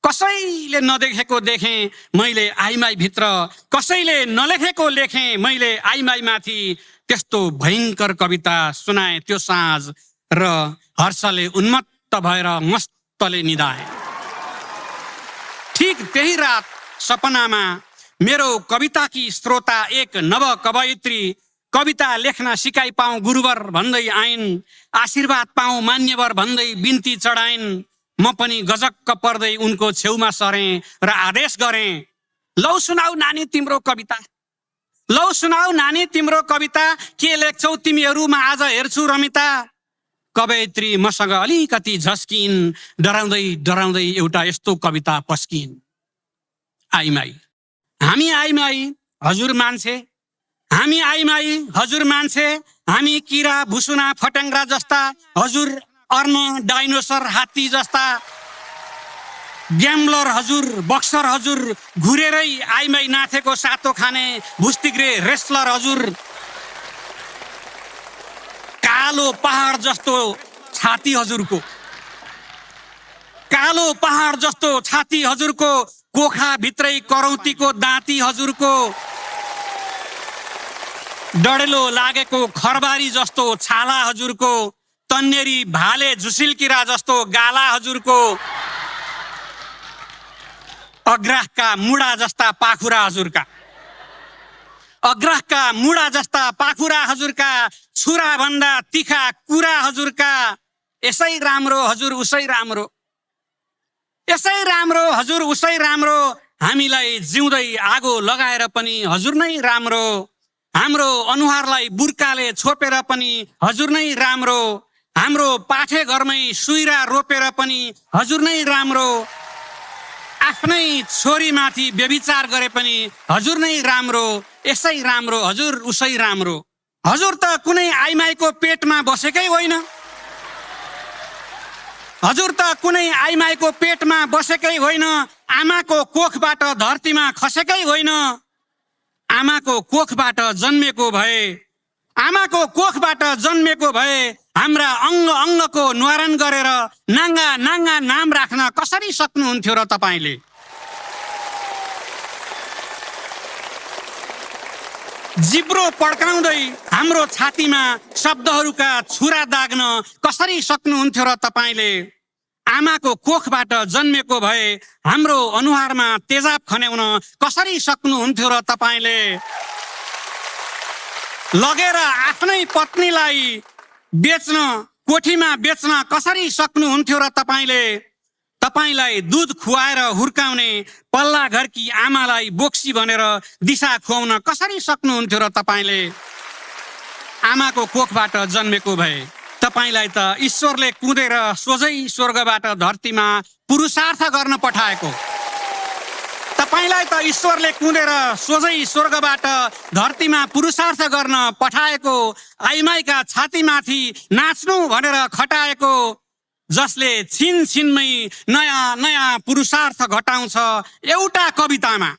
कसैले नदेखेको देखेँ मैले आइमाई भित्र, कसैले नलेखेको लेखेँ मैले आइमाई माथि। त्यस्तो भयङ्कर कविता सुनाएँ त्यो साँझ र हर्षले उन्मत्त भएर मस्तले निदाएँ। ठिक त्यही रात सपनामा मेरो कविताकी श्रोता एक नव कवयित्री कविता लेख्न सिकाइ पाऊँ गुरुवर भन्दै आइन्। आशीर्वाद पाऊँ मान्यवर भन्दै बिन्ती चढाइन्। म पनि गजक्क पर्दै उनको छेउमा सरेँ र आदेश गरेँ, लौ सुनाऊ नानी तिम्रो कविता, लौ सुनाऊ नानी तिम्रो कविता, के लेख्छौ तिमीहरूमा आज हेर्छु रमिता। कवयित्री मसँग अलिकति झस्किन्। डराउँदै डराउँदै एउटा यस्तो कविता पस्किन्। आइमाई। हामी आइमाई हजुर मान्छे, हामी आइमाई हजुर मान्छे, हामी किरा भुसुना फट्याङ्ग्रा जस्ता, हजुर अर्न डाइनोसर हात्ती जस्ता। ग्याम्बलर हजुर, बक्सर हजुर, घुरेरै आइमाई नाथेको सातो खाने भुस्तिग्रे रेस्लर हजुर। कालो पहाड जस्तो छाती हजुरको, कालो पहाड जस्तो छाती हजुरको, कोखा भित्रै करौतीको दाँती हजुरको। डढेलो लागेको खरबारी जस्तो छाला हजुरको, तन्नेरी भाले झुसिल्किरा जस्तो गाला हजुरको। अग्राहका मुडा जस्ता पाखुरा हजुरका, अग्राहका मुडा जस्ता पाखुरा हजुरका। छुरा भन्दा तिखा कुरा हजुरका। यसै राम्रो हजुर उसै राम्रो, यसै राम्रो हजुर उसै राम्रो। हामीलाई जिउँदै आगो लगाएर पनि हजुर नै राम्रो। हाम्रो अनुहारलाई बुर्काले छोपेर पनि हजुर नै राम्रो। हाम्रो पाठे घरमै सुइरा रोपेर पनि हजुर नै राम्रो। आफ्नै छोरीमाथि व्यभिचार गरे पनि हजुर नै राम्रो। यसै राम्रो हजुर उसै राम्रो। हजुर त कुनै आइमाईको पेटमा बसेकै होइन, हजुर त कुनै आइमाईको पेटमा बसेकै होइन। आमाको कोखबाट धरतीमा खसेकै होइन। आमाको कोखबाट जन्मेको भए, आमाको कोखबाट जन्मेको भए हाम्रा अङ्ग अङ्गको न्वारण गरेर नाङ्गा नाङ्गा नाम राख्न कसरी सक्नुहुन्थ्यो र तपाईँले? जिब्रो पड्काउँदै हाम्रो छातीमा शब्दहरूका छुरा दाग्न कसरी सक्नुहुन्थ्यो र तपाईँले? आमाको कोखबाट जन्मेको भए हाम्रो अनुहारमा तेजाब खन्याउन कसरी सक्नुहुन्थ्यो र तपाईँले? लगेर आफ्नै पत्नीलाई बेच्न, कोठीमा बेच्न कसरी सक्नुहुन्थ्यो र तपाईँले? तपाईँलाई दूध खुवाएर हुर्काउने पल्ला घरकी आमालाई बोक्सी भनेर दिशा खुवाउन कसरी सक्नुहुन्थ्यो र तपाईँले? आमाको कोखबाट जन्मेको भए तपाईँलाई त ईश्वरले कुदेर सोझै स्वर्गबाट धरतीमा पुरुषार्थ गर्न पठाएको। तपाईँलाई त ईश्वरले कुदेर सोझै स्वर्गबाट धरतीमा पुरुषार्थ गर्न पठाएको, आइमाईका छातीमाथि नाच्नु भनेर खटाएको, जसले छिन छिनमै नयाँ नयाँ पुरुषार्थ घटाउँछ एउटा कवितामा।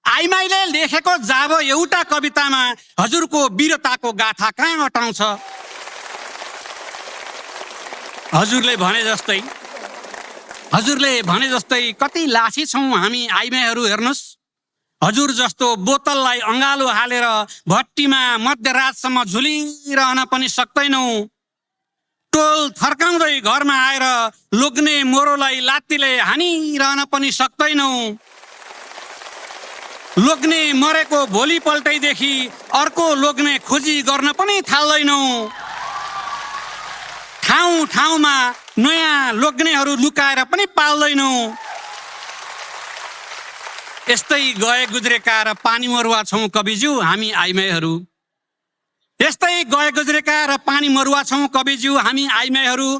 आइमाईले लेखेको जाब एउटा कवितामा हजुरको वीरताको गाथा कहाँ अटाउँछ? हजुरले भने जस्तै कति लासी छौँ हामी आइमाईहरू। हेर्नुहोस्, हजुर जस्तो बोतललाई अँगालो हालेर भट्टीमा मध्यरातसम्म झुलिरहन पनि सक्दैनौँ। टोल थर्काउँदै घरमा आएर लोग्ने मोरोलाई लात्तीले हानिरहन पनि सक्दैनौँ। लोग्ने मरेको भोलिपल्टैदेखि अर्को लोग्ने खोजी गर्न पनि थाल्दैनौँ। ठाउँ ठाउँमा नयाँ लोग्नेहरू लुकाएर पनि पाल्दैनौँ। यस्तै गए गुज्रेका र पानी मरुवा छौँ कविज्यू हामी आइमाईहरू। यस्तै गए गुज्रेका र पानी मरुवा छौँ कविज्यू हामी आइमाईहरू।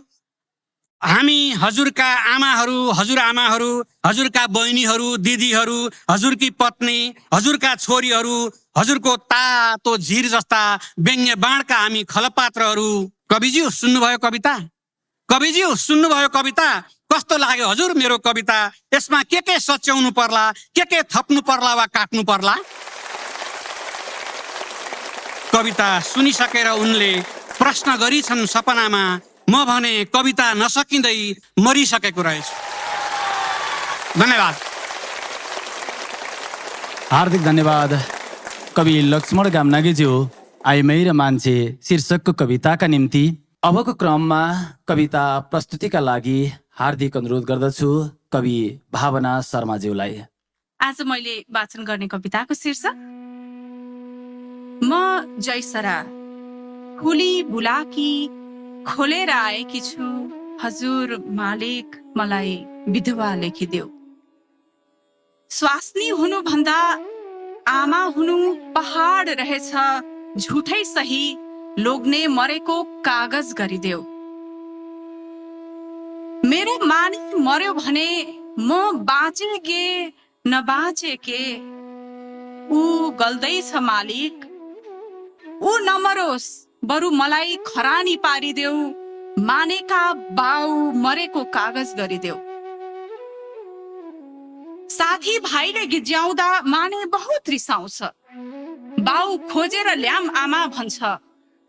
हामी हजुरका आमाहरू, हजुरआमाहरू, हजुरका बहिनीहरू, दिदीहरू, हजुरकी पत्नी, हजुरका छोरीहरू, हजुरको तातो झिर जस्ता व्यङ्ग्य बाणका हामी खलपात्रहरू। कविज्यू सुन्नुभयो कविता? कविज्यू सुन्नुभयो कविता? कस्तो लाग्यो हजुर मेरो कविता? यसमा के सच्याउनु पर्ला, के थप्नु पर्ला वा काट्नु पर्ला? कविता सुनिसकेर उनले प्रश्न गरिछन् सपनामा। म भने कविता नसकिँदै मरिसकेको रहेछु। धन्यवाद। हार्दिक धन्यवाद कवि लक्ष्मण गामनागीज्यू, आइमाई र मान्छे शीर्षकको कविताका निम्ति। अबको क्रममा कविता प्रस्तुतिका लागि हार्दिक अनुरोध गर्दछु कवि भावना शर्माज्यूलाई। आज मैले वाचन गर्ने कविताको शीर्षक म जयसरा फुली बुलाकी खोलेर आएकी छु, हजुर मालिक मलाई विधवा लेखिदेऊ। स्वास्नी हुनु भन्दा आमा हुनु पहाड रहेछ, झुठै सही लोग्ने मरेको कागज गरिदेऊ। मेरो मानी मर्यो भने म बाँचे के नबाँचे के, ऊ गल्दैछ मालिक, ऊ नमरोस् बरु मलाई खरानी पारिदेऊ। मानेका बाउ मरेको कागज गरिदेऊ। साथी भाइले गिज्याउँदा माने बहुत रिसाउँछ, बाउ खोजेर ल्याम आमा भन्छ,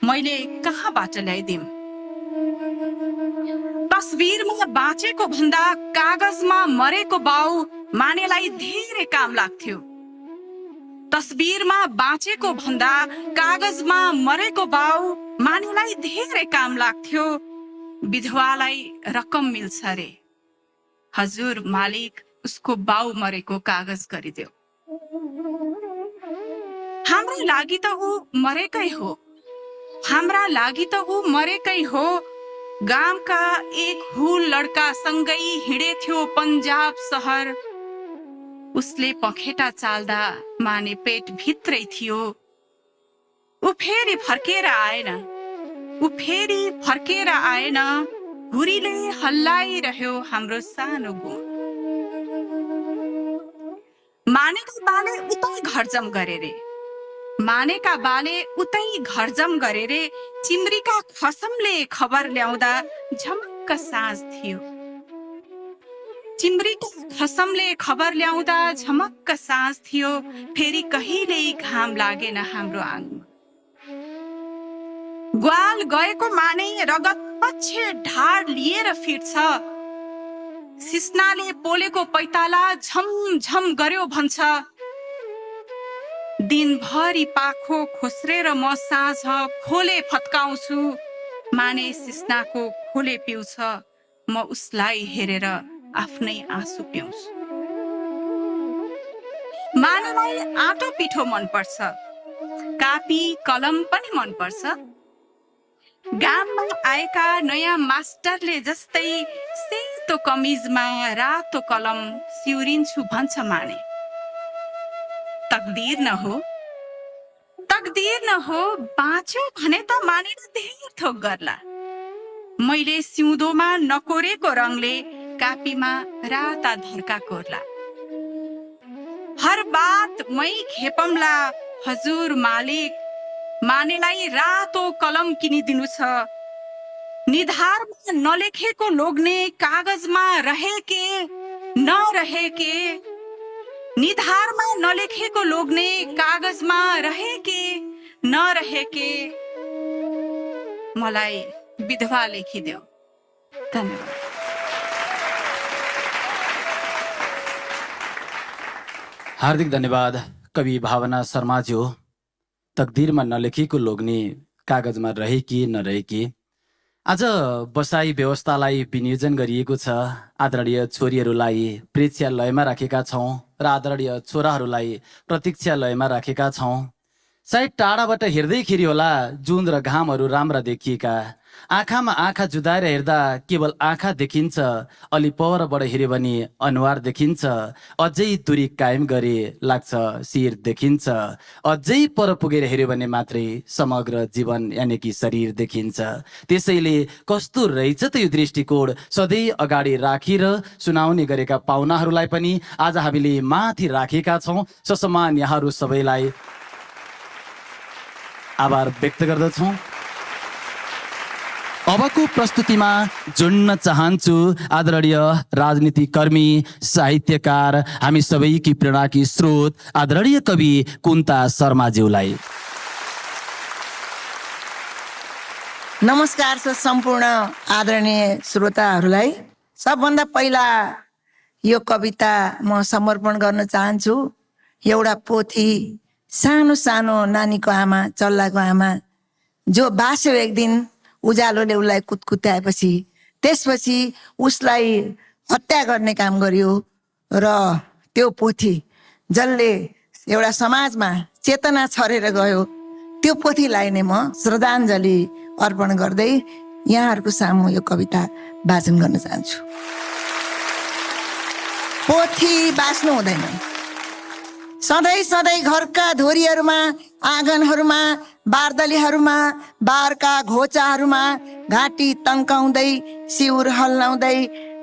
मैले कहाँबाट ल्याइदिम। तस्बिरमा बाँचेको भन्दा कागजमा मरेको बाउ मानेलाई धेरै काम लाग्थ्यो। तस्बिरमा बाँचेको भन्दा कागजमा मरेको बाउ मानेलाई धेरै काम लाग्थ्यो। विधवालाई रकम मिल्छ रे, हजुर मालिक उसको बाउ मरेको कागज गरिदेऊ। हाम्रा लागि त ऊ मरेकै हो, हाम्रा लागि त ऊ मरेकै हो। गामका एक हुल लड्का सँगै हिँडेथ्यो पन्जाब सहर, उसले पखेटा चाल्दा माने पेट भित्रै थियो। ऊ फेरि फर्केर आएन, ऊ फेरि फर्केर आएन, हुरीले हल्लाइरह्यो हाम्रो सानो गुण। मानेका बाले उतै घरजम गरे रे, मानेका बाले उतै घरजम गरे रे। चिम्रीका खसमले खबर ल्याउँदा झमक्क साँझ थियो। चिम्रीका खसमले खबर ल्याउँदा झमक्क साँझ थियो। फेरि कहिल्यै घाम लागेन हाम्रो आँगमा। ग्वाल गएको माने रगत पछे ढाड लिएर फिर्छ, सिस्नाले पोलेको पैताला झमझम गर्यो भन्छ। दिनभरि पाखो खोस्रेर म साँझ खोले फत्काउँछु, माने सिस्नाको खोले पिउँछ, म उसलाई हेरेर आफ्नै आँसु पिउँछु। मानवलाई आँटो पिठो मनपर्छ, कापी कलम पनि मनपर्छ। गाममा आएका नयाँ मास्टरले जस्तै सेतो कमिजमा रातो कलम सिउरिन्छु भन्छ माने। तकदीर न हो बाँच्यो भने त मानेर धेर थोक गर्ला। मैले सिउँदोमा नकोरेको रङले कापीमा राता धर्का कोर्ला। हर बात मै खेपमला हजुर मालिक, मानेलाई रातो कलम किनिदिनु छ। निधारमा नलेखेको लोग्ने कागजमा रहेके नरहेके, निधारमा नलेखेको लोग्ने कागजमा रहेके नरहेके, मलाई विधवा लेखिदेऊ। धन्यवाद। हार्दिक धन्यवाद कवि भावना शर्माज्यू। तकदीरमा नलेखिएको लोग्ने कागजमा रहे कि नरहे कि। आज बसाई व्यवस्थालाई विनियोजन गरिएको छ। आदरणीय छोरीहरूलाई प्रेक्षालयमा राखेका छौँ र आदरणीय छोराहरूलाई प्रतीक्षालयमा राखेका छौँ। सायद टाढाबाट हेर्दैखेरि होला जुन र घामहरू राम्रा देखिएका। आँखामा आँखा जुदाएर हेर्दा केवल आँखा देखिन्छ, अलि परबाट हेऱ्यो भने अनुहार देखिन्छ। अझै दूरी कायम गरे लाग्छ शिर देखिन्छ। अझै पर पुगेर हेऱ्यो भने मात्रै समग्र जीवन यानि कि शरीर देखिन्छ। त्यसैले कस्तो रहेछ त यो दृष्टिकोण सधैँ अगाडि राखेर सुनाउने गरेका पाहुनाहरूलाई पनि आज हामीले माथि राखेका छौँ। ससम्मान यहाँहरू सबैलाई आभार व्यक्त गर्दछौँ। अबको प्रस्तुतिमा जोड्न चाहन्छु आदरणीय राजनीतिकर्मी, साहित्यकार, हामी सबैकी प्रेरणाकी स्रोत आदरणीय कवि कुन्ता शर्माज्यूलाई। नमस्कार छ सम्पूर्ण आदरणीय श्रोताहरूलाई। सबभन्दा पहिला यो कविता म समर्पण गर्न चाहन्छु। एउटा पोथी, सानो सानो नानीको आमा, चल्लाको आमा, जो बाँच्यो एक दिन उज्यालोले उसलाई कुतकुत्याएपछि, त्यसपछि उसलाई हत्या गर्ने काम गर्यो। र त्यो पोथी जसले एउटा समाजमा चेतना छरेर गयो, त्यो पोथीलाई नै म श्रद्धाञ्जली अर्पण गर्दै यहाँहरूको सामु यो कविता वाचन गर्न चाहन्छु। पोथी बाँच्नु हुँदैन। सधैँ सधैँ घरका धोरीहरूमा, आँगनहरूमा, बारदलीहरूमा, बारका घोचाहरूमा घाँटी तन्काउँदै सिउर हल्लाउँदै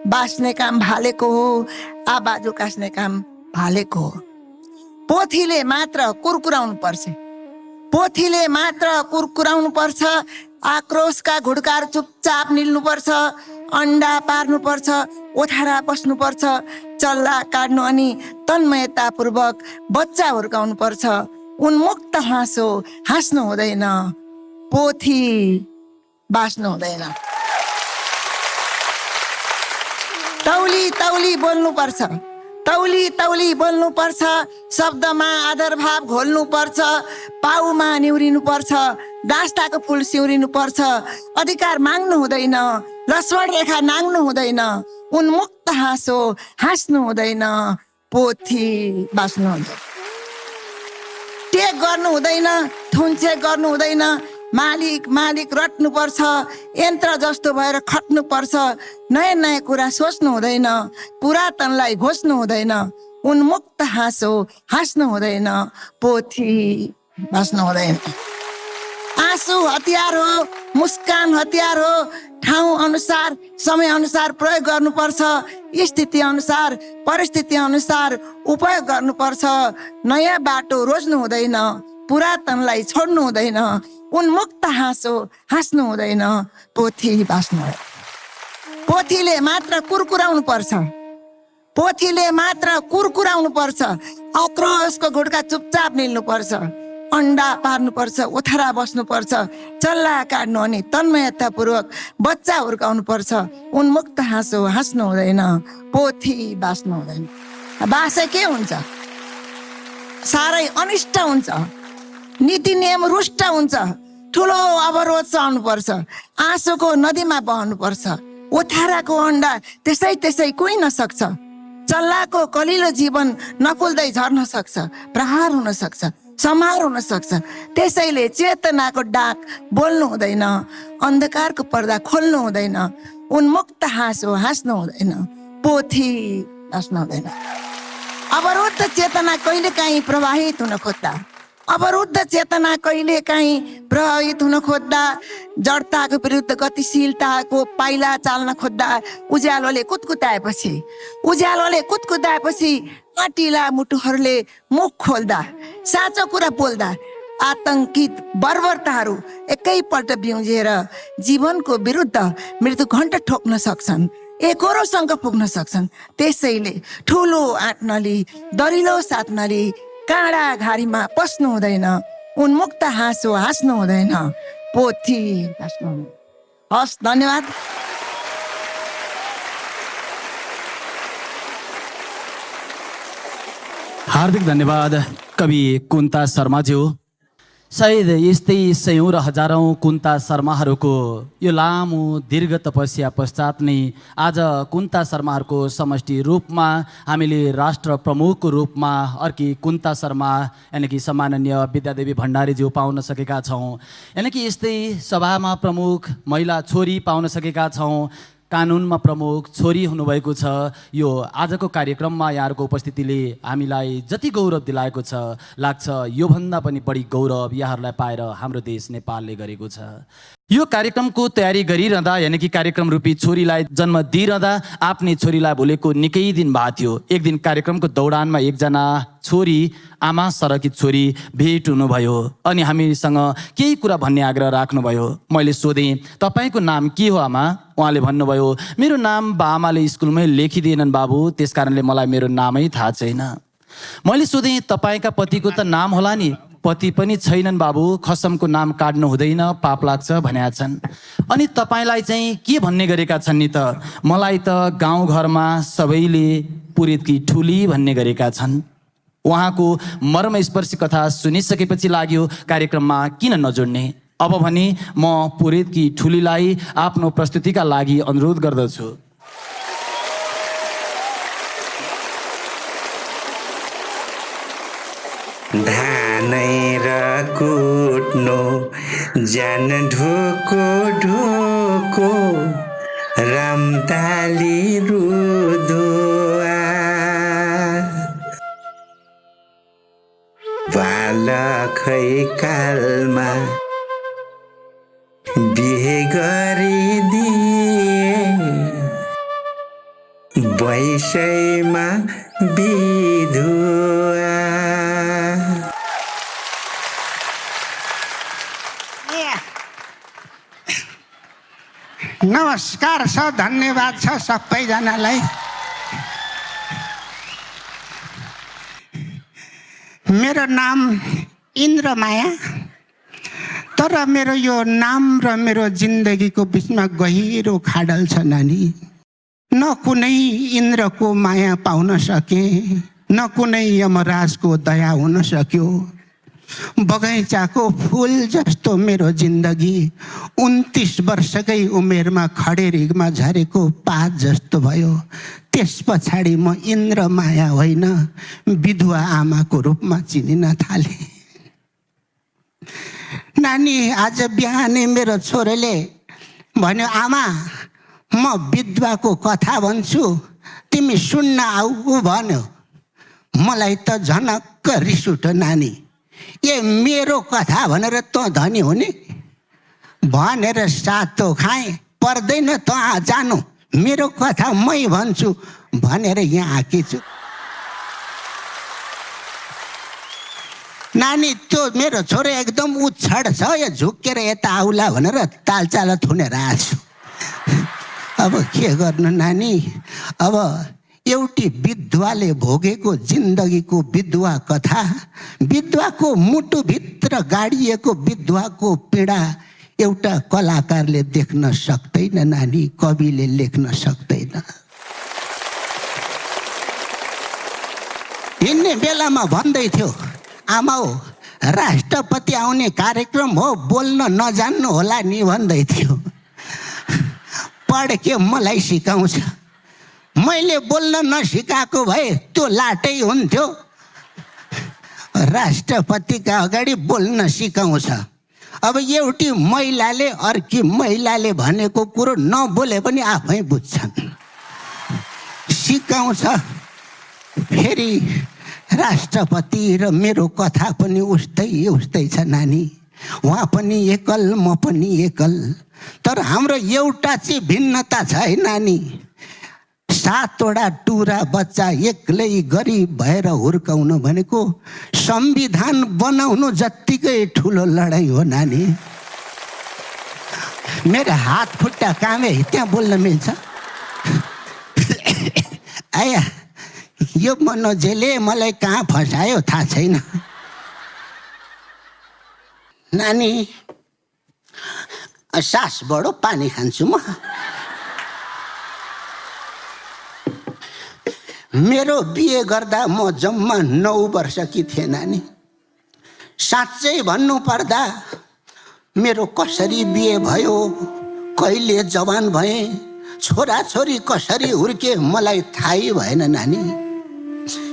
बाँच्ने काम भालेको हो, आवाज उकास्ने काम भालेको हो। पोथीले मात्र कुरकुराउनु पर्छ, पोथीले मात्र कुरकुराउनु पर्छ। आक्रोशका घुड्काहरू चुपचाप निल्नुपर्छ, अन्डा पार्नुपर्छ, ओथारा बस्नुपर्छ, चल्ला काट्नु अनि तन्मयतापूर्वक बच्चा हुर्काउनु पर्छ। उन्मुक्त हाँसो हाँस्नु हुँदैन, पोथी बाँच्नु हुँदैन। तौली तौली बोल्नुपर्छ, तौली तौली बोल्नुपर्छ, शब्दमा आदर भाव घोल्नुपर्छ, पाउमा निउरिनु पर्छ, दास्ताको फुल सिउरिनु पर्छ। अधिकार माग्नु हुँदैन, लक्ष्मण रेखा नाग्नु हुँदैन, उन्मुक्त हाँसो हाँस्नु हुँदैन, पोथी बाँच्नु हुँदैन। टेक गर्नु हुँदैन, थुन्चेक गर्नु हुँदैन, मालिक मालिक रट्नु पर्छ, यन्त्र जस्तो भएर खट्नु पर्छ। नयाँ नयाँ कुरा सोच्नु हुँदैन, पुरातनलाई घोच्नु हुँदैन, उन्मुक्त हाँसो हाँस्नु हुँदैन, पोथी बाँच्नु हुँदैन। आँसु हतियार हो, मुस्कान हतियार हो। ठाउँ अनुसार, समय अनुसार प्रयोग गर्नुपर्छ, स्थिति अनुसार, परिस्थिति अनुसार उपयोग गर्नुपर्छ। नयाँ बाटो रोज्नु हुँदैन, पुरातनलाई छोड्नु हुँदैन, उन्मुक्त हाँसो हाँस्नु हुँदैन, पोथी बाँच्नु हुँदैन। पोथीले मात्र कुरकुराउनु पर्छ, पोथीले मात्र कुरकुराउनु पर्छ। आक्रोशको घुड्का चुपचाप निल्नु पर्छ, अन्डा पार्नुपर्छ, ओथरा बस्नुपर्छ, चल्ला काट्नु अनि तन्मयतापूर्वक बच्चा हुर्काउनु पर्छ। उन्मुक्त हाँसो हाँस्नु हुँदैन, पोथी बाँच्नु हुँदैन। बाँचे के हुन्छ? साह्रै अनिष्ट हुन्छ, नीति नियम रुष्ट हुन्छ। ठुलो अवरोध सहनुपर्छ, आँसुको नदीमा बहनुपर्छ। ओथाराको अन्डा त्यसै त्यसै कुहिन सक्छ, चल्लाको कलिलो जीवन नकुल्दै झर्न सक्छ, प्रहार हुन सक्छ, संहार हुन सक्छ। त्यसैले चेतनाको डाक बोल्नु हुँदैन, अन्धकारको पर्दा खोल्नु हुँदैन, उन्मुक्त हाँसो हाँस्नु हुँदैन, पोथी हाँस्नु हुँदैन। अवरुद्ध चेतना कहिलेकाहीँ प्रवाहित हुन खोज्दा, अवरुद्ध चेतना कहिलेकाहीँ प्रभावित हुन खोज्दा, जडताको विरुद्ध गतिशीलताको पाइला चाल्न खोज्दा उज्यालोले कुदकुदाएपछि आँटिला मुटुहरूले मुख खोल्दा, साँचो कुरा बोल्दा आतंकित बर्बरताहरू एकैपल्ट बिउजेर जीवनको विरुद्ध मृत्यु घण्ट ठोक्न सक्छन्, एकहोरोसँग पुग्न सक्छन्। त्यसैले ठुलो आँट नली, दरिलो साथ नली, काँडा घारीमा पस्नु हुँदैन, उन्मुक्त हाँसो हाँस्नु हुँदैन, पोथी हाँस्नु हुँदैन। हस्, धन्यवाद। हार्दिक धन्यवाद कवि कुन्ता शर्माज्यू। सायद यस्तै सयौँ र हजारौँ कुन्ता शर्माहरूको यो लामो दीर्घ तपस्या पश्चात नै आज कुन्ता शर्माहरूको समष्टि रूपमा हामीले राष्ट्र प्रमुखको रूपमा अर्की कुन्ता शर्मा यानि कि सम्माननीय विद्यादेवी भण्डारीज्यू पाउन सकेका छौँ। यानि कि यस्तै सभामा प्रमुख महिला छोरी पाउन सकेका छौँ, कानुनमा प्रमुख छोरी हुनुभएको छ। यो आजको कार्यक्रममा यहाँहरूको उपस्थितिले हामीलाई जति गौरव दिलाएको छ, लाग्छ योभन्दा पनि बढी गौरव यहाँहरूलाई पाएर हाम्रो देश नेपालले गरेको छ। यो कार्यक्रमको तयारी गरिरहँदा यानि कि कार्यक्रम रूपी छोरीलाई जन्म दिइरहँदा आफ्नै छोरीलाई भुलेको निकै दिन भएको थियो। एक दिन कार्यक्रमको दौडानमा एकजना छोरी, आमा सरकी छोरी भेट हुनुभयो अनि हामीसँग केही कुरा भन्ने आग्रह राख्नुभयो। मैले सोधेँ, तपाईँको नाम के हो आमा? उहाँले भन्नुभयो, मेरो नाम बाआमाले स्कुलमै लेखिदिएनन् बाबु, त्यस कारणले मलाई मेरो नामै थाहा छैन। मैले सोधेँ, तपाईँका पतिको त नाम होला नि? पति पनि छैनन् बाबु, खसमको नाम काट्नु हुँदैन, पाप लाग्छ भनेका छन्। अनि तपाईँलाई चाहिँ के भन्ने गरेका छन् नि त? मलाई त गाउँघरमा सबैले पुरेतकी ठुली भन्ने गरेका छन्। उहाँको मर्मस्पर्शी कथा सुनिसकेपछि लाग्यो कार्यक्रममा किन नजोड्ने। अब भने म पुरेतकी ठुलीलाई आफ्नो प्रस्तुतिका लागि अनुरोध गर्दछु। धानै र कुट्नु जान ढोको ढोको, रामताली रुदुआ, बालखै कालमा बिहे गरिदिए, वैसैमा विधुवा। नमस्कार छ, धन्यवाद छ सबैजनालाई। मेरो नाम इन्द्रमाया, तर मेरो यो नाम र मेरो जिन्दगीको बिचमा गहिरो खाडल छ नानी। न कुनै इन्द्रको माया पाउन सके, न कुनै यमराजको दया हुन सक्यो। बगैँचाको फुल जस्तो मेरो जिन्दगी 29 वर्षकै उमेरमा खडेरीमा झरेको पात जस्तो भयो। त्यस पछाडि म इन्द्रमाया होइन, विधवा आमाको रूपमा चिनिन थालेँ। नानी, आज बिहानै मेरो छोरीले भन्यो, आमा म विधवाको कथा भन्छु, तिमी सुन्न आऊ भन्यो। मलाई त झनक्क रिस उठ्यो नानी। ए मेरो कथा भनेर तँ धनी हुने भनेर सातो खाएँ, पर्दैन त जानु, मेरो कथा मै भन्छु भनेर यहाँ आएकी नानी। त्यो मेरो छोरो एकदम उछाड छ, यो झुकेर यता आउला भनेर तालचाल थुनेर आछु। अब के गर्नु नानी, अब एउटी विधवाले भोगेको जिन्दगीको विधवा कथा, विधवाको मुटुभित्र गाडिएको विधवाको पीडा एउटा कलाकारले देख्न सक्दैन नानी, कविले लेख्न सक्दैन। हिँड्ने बेलामा भन्दै थियो, आमा हो राष्ट्रपति आउने कार्यक्रम हो, बोल्न नजान्नु होला नि भन्दै थियो। पढ के मलाई सिकाउँछ, मैले बोल्न नसिकाएको भए त्यो लाटै हुन्थ्यो। राष्ट्रपतिका अगाडि बोल्न सिकाउँछ। अब एउटी महिलाले अर्की महिलाले भनेको कुरो नबोले पनि आफै बुझ्छन्, सिकाउँछ। फेरि राष्ट्रपति र मेरो कथा पनि उस्तै छ नानी। उहाँ पनि एकल, म पनि एकल, तर हाम्रो एउटा चाहिँ भिन्नता छ है नानी। 7वटा टुरा बच्चा एक्लै गरिब भएर हुर्काउनु भनेको संविधान बनाउनु जत्तिकै ठुलो लडाइँ हो नानी। मेरो हात खुट्टा कामे त्यहाँ बोल्न मिल्छ। आया यो मनोजले मलाई कहाँ फसायो थाहा छैन। नानी सास बढो, पानी खान्छु म। मेरो बिहे गर्दा म जम्मा 9 वर्षकी थिएँ नानी। साँच्चै भन्नु पर्दा मेरो कसरी बिहे भयो, कहिले जवान भएँ, छोराछोरी कसरी हुर्के मलाई थाहै भएन नानी।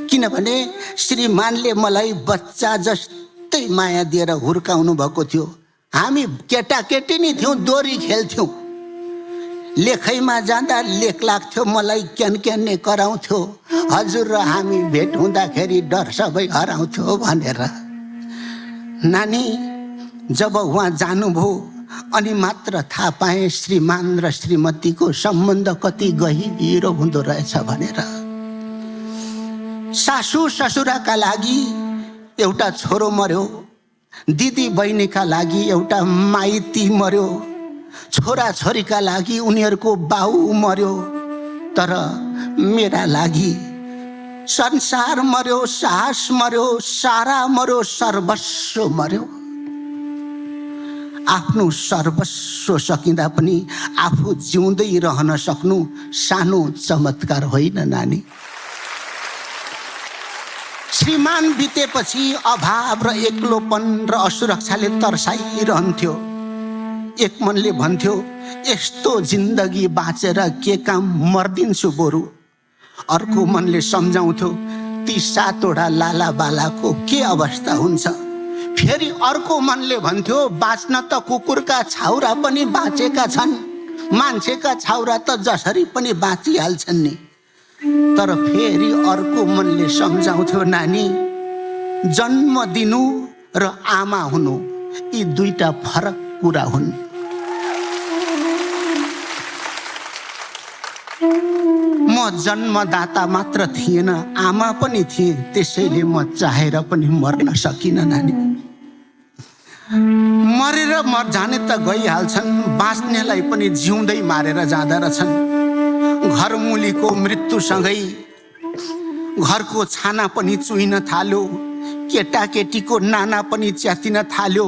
किनभने श्रीमानले मलाई बच्चा जस्तै माया दिएर हुर्काउनु भएको थियो। हामी केटाकेटी नै थियौँ, दोरी खेल्थ्यौँ। लेखैमा जाँदा लेख लाग्थ्यो, मलाई क्यान कराउँथ्यो। हजुर र हामी भेट हुँदाखेरि डर सबै हराउँथ्यो भनेर। नानी जब उहाँ जानुभयो अनि मात्र थाहा पाएँ श्रीमान र श्रीमतीको सम्बन्ध कति गहिरो हुँदो रहेछ भनेर। सासू ससुराका लागि एउटा छोरो मर्यो, दिदी बहिनीका लागि एउटा माइती मर्यो, छोराछोरीका लागि उनीहरूको बाउ मर्यो, तर मेरा लागि संसार मर्यो, साहस मर्यो, सारा मर्यो, सर्वस्व मर्यो। आफ्नो सर्वस्व सकिँदा पनि आफू जिउँदै रहन सक्नु सानो चमत्कार होइन नानी। श्रीमान बितेपछि अभाव र एक्लोपन र असुरक्षाले तर्साइरहन्थ्यो। एक मनले भन्थ्यो यस्तो जिन्दगी बाँचेर के काम, मर्दिन्छु बरु। अर्को मनले सम्झाउँथ्यो ती 7वटा लाला बालाको के अवस्था हुन्छ। फेरि अर्को मनले भन्थ्यो बाँच्न त कुकुरका छाउरा पनि बाँचेका छन्, मान्छेका छाउरा त जसरी पनि बाँचिहाल्छन् नि। तर फेरि अर्को मनले सम्झाउँथ्यो नानी, जन्म दिनु र आमा हुनु यी 2टा फरक कुरा हुन्। म जन्मदाता मात्र थिएन, आमा पनि थिएँ, त्यसैले म चाहेर पनि मर्न सकिनँ नानी। मरेर मर जाने त गइहाल्छन्, बाँच्नेलाई पनि जिउँदै मारेर जाँदा रहेछन्। घरमुलीको मृत्युसँगै घरको छाना पनि चुहिन थाल्यो, केटाकेटीको नाना पनि च्यातिन थाल्यो,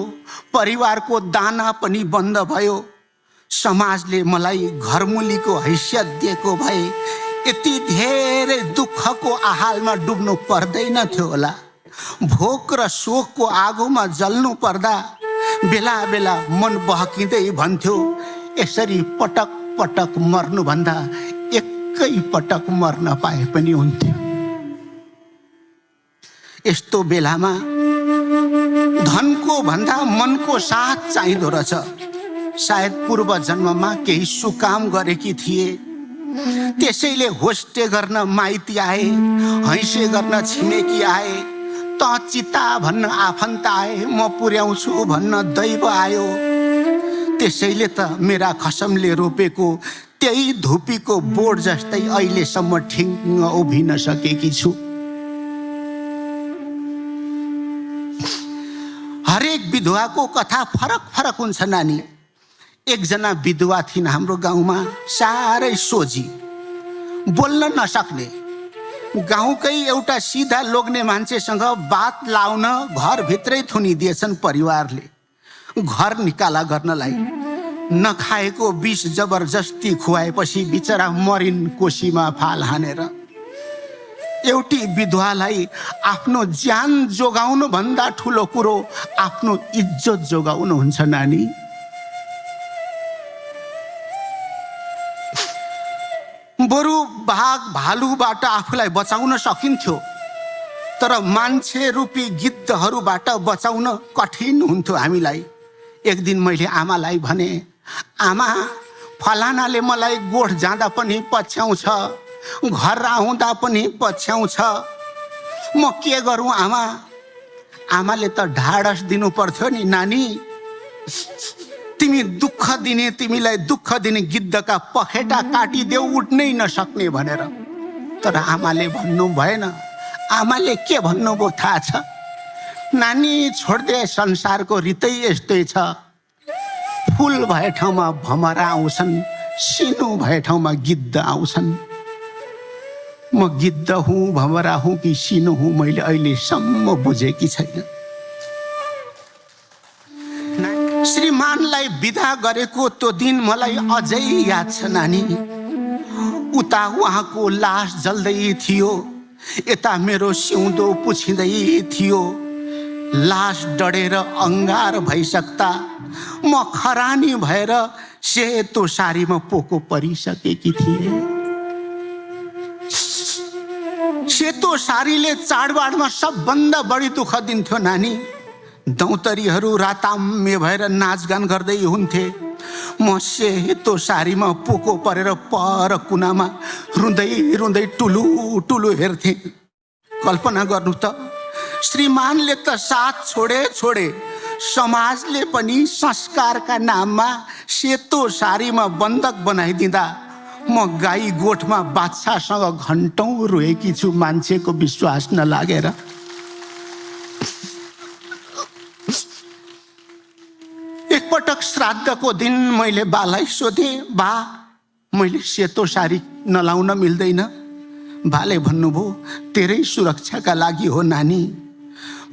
परिवारको दाना पनि बन्द भयो। समाजले मलाई घरमुलीको हैसियत दिएको भए यति धेरै दुःखको आहालमा डुब्नु पर्दैन थियो होला। भोक र शोकको आगोमा जल्नु पर्दा बेला बेला मन बहकिँदै भन्थ्यो यसरी पटक पटक मर्नुभन्दा एकै पटक मर्न पाए पनि हुन्थ्यो। यस्तो बेलामा धनको भन्दा मनको साथ चाहिँदो रहेछ। सायद पूर्व जन्ममा केही सुकाम गरेकी थिए, त्यसैले होस्टे गर्न माइती आए, हैसे गर्न छिमेकी आए, त चिता भन्न आफन्त आए, म पुर्याउँछु भन्न दैव आयो। त्यसैले त मेरा खसमले रोपेको त्यही धुपीको बोट जस्तै अहिलेसम्म ठिङ्ग उभिन सकेकी छु। हरेक विधवाको कथा फरक फरक हुन्छ नानी। एकजना विधवा थिइन् हाम्रो गाउँमा, साह्रै सोझी, बोल्न नसक्ने। गाउँकै एउटा सिधा लोग्ने मान्छेसँग बात लाउन घरभित्रै थुनिदिएछन् परिवारले, घर निकाला गर्नलाई। नखाएको विष जबरजस्ती खुवाएपछि बिचरा मरिन् कोसीमा फाल हानेर। एउटी विधवालाई आफ्नो ज्यान जोगाउनु भन्दा ठुलो कुरो आफ्नो इज्जत जोगाउनु हुन्छ नानी। बरु बाघ भालुबाट आफूलाई बचाउन सकिन्थ्यो, तर मान्छे रूपी गिद्धहरूबाट बचाउन कठिन हुन्थ्यो हामीलाई। एक दिन मैले आमालाई भने, आमा फलानाले मलाई गोठ जाँदा पनि पछ्याउँछ, घर आउँदा पनि पछ्याउँछ, म के गरौँ आमा? आमाले त ढाडस दिनु पर्थ्यो नि नानी, तिमी दुःख दिने, तिमीलाई दुःख दिने गिद्धका पखेटा काटिदेऊ उठ्नै नसक्ने भनेर। तर आमाले भन्नु भएन। आमाले के भन्नुभयो थाहा छ? नानी छोड्दे संसारको रीतै यस्तै छ, फुल भए ठाउँमा भमरा आउँछन्, सिनो भए ठाउँमा गिद्ध आउँछन्। म गिद्ध हुँ, भमरा हुँ कि सिनो हुँ मैले अहिलेसम्म बुझेकी छैन। श्रीमानलाई बिदा गरेको त्यो दिन मलाई अझै याद छ नानी। उता उहाँको लास जल्दै थियो, यता मेरो सिउँदो पुछिँदै थियो। लास डढेर अंगार भइसक्दा म खरानी भएर सेतो सारीमा पोको परिसकेकी थिए। सेतो सारीले चाडबाडमा सबभन्दा बढी दुःख दिन्थ्यो नानी। दौतरीहरू राताम्य भएर नाचगान गर्दै हुन्थे, म सेतो सारीमा पोको परेर पर कुनामा रुँदै रुँदै टुलु टुलु हेर्थे। कल्पना गर्नु त, श्रीमानले त साथ छोडे, समाजले पनि संस्कारका नाममा सेतो सारीमा बन्धक बनाइदिँदा म गाई गोठमा बादशाहसँग घन्टौं रोएकी छु मान्छेको विश्वास नलागेर। एकपटक श्राद्धको दिन मैले बालाई सोधेँ, बा मैले सेतो सारी नलाउन मिल्दैन? बाले भन्नुभयो, तेरै सुरक्षाका लागि हो नानी।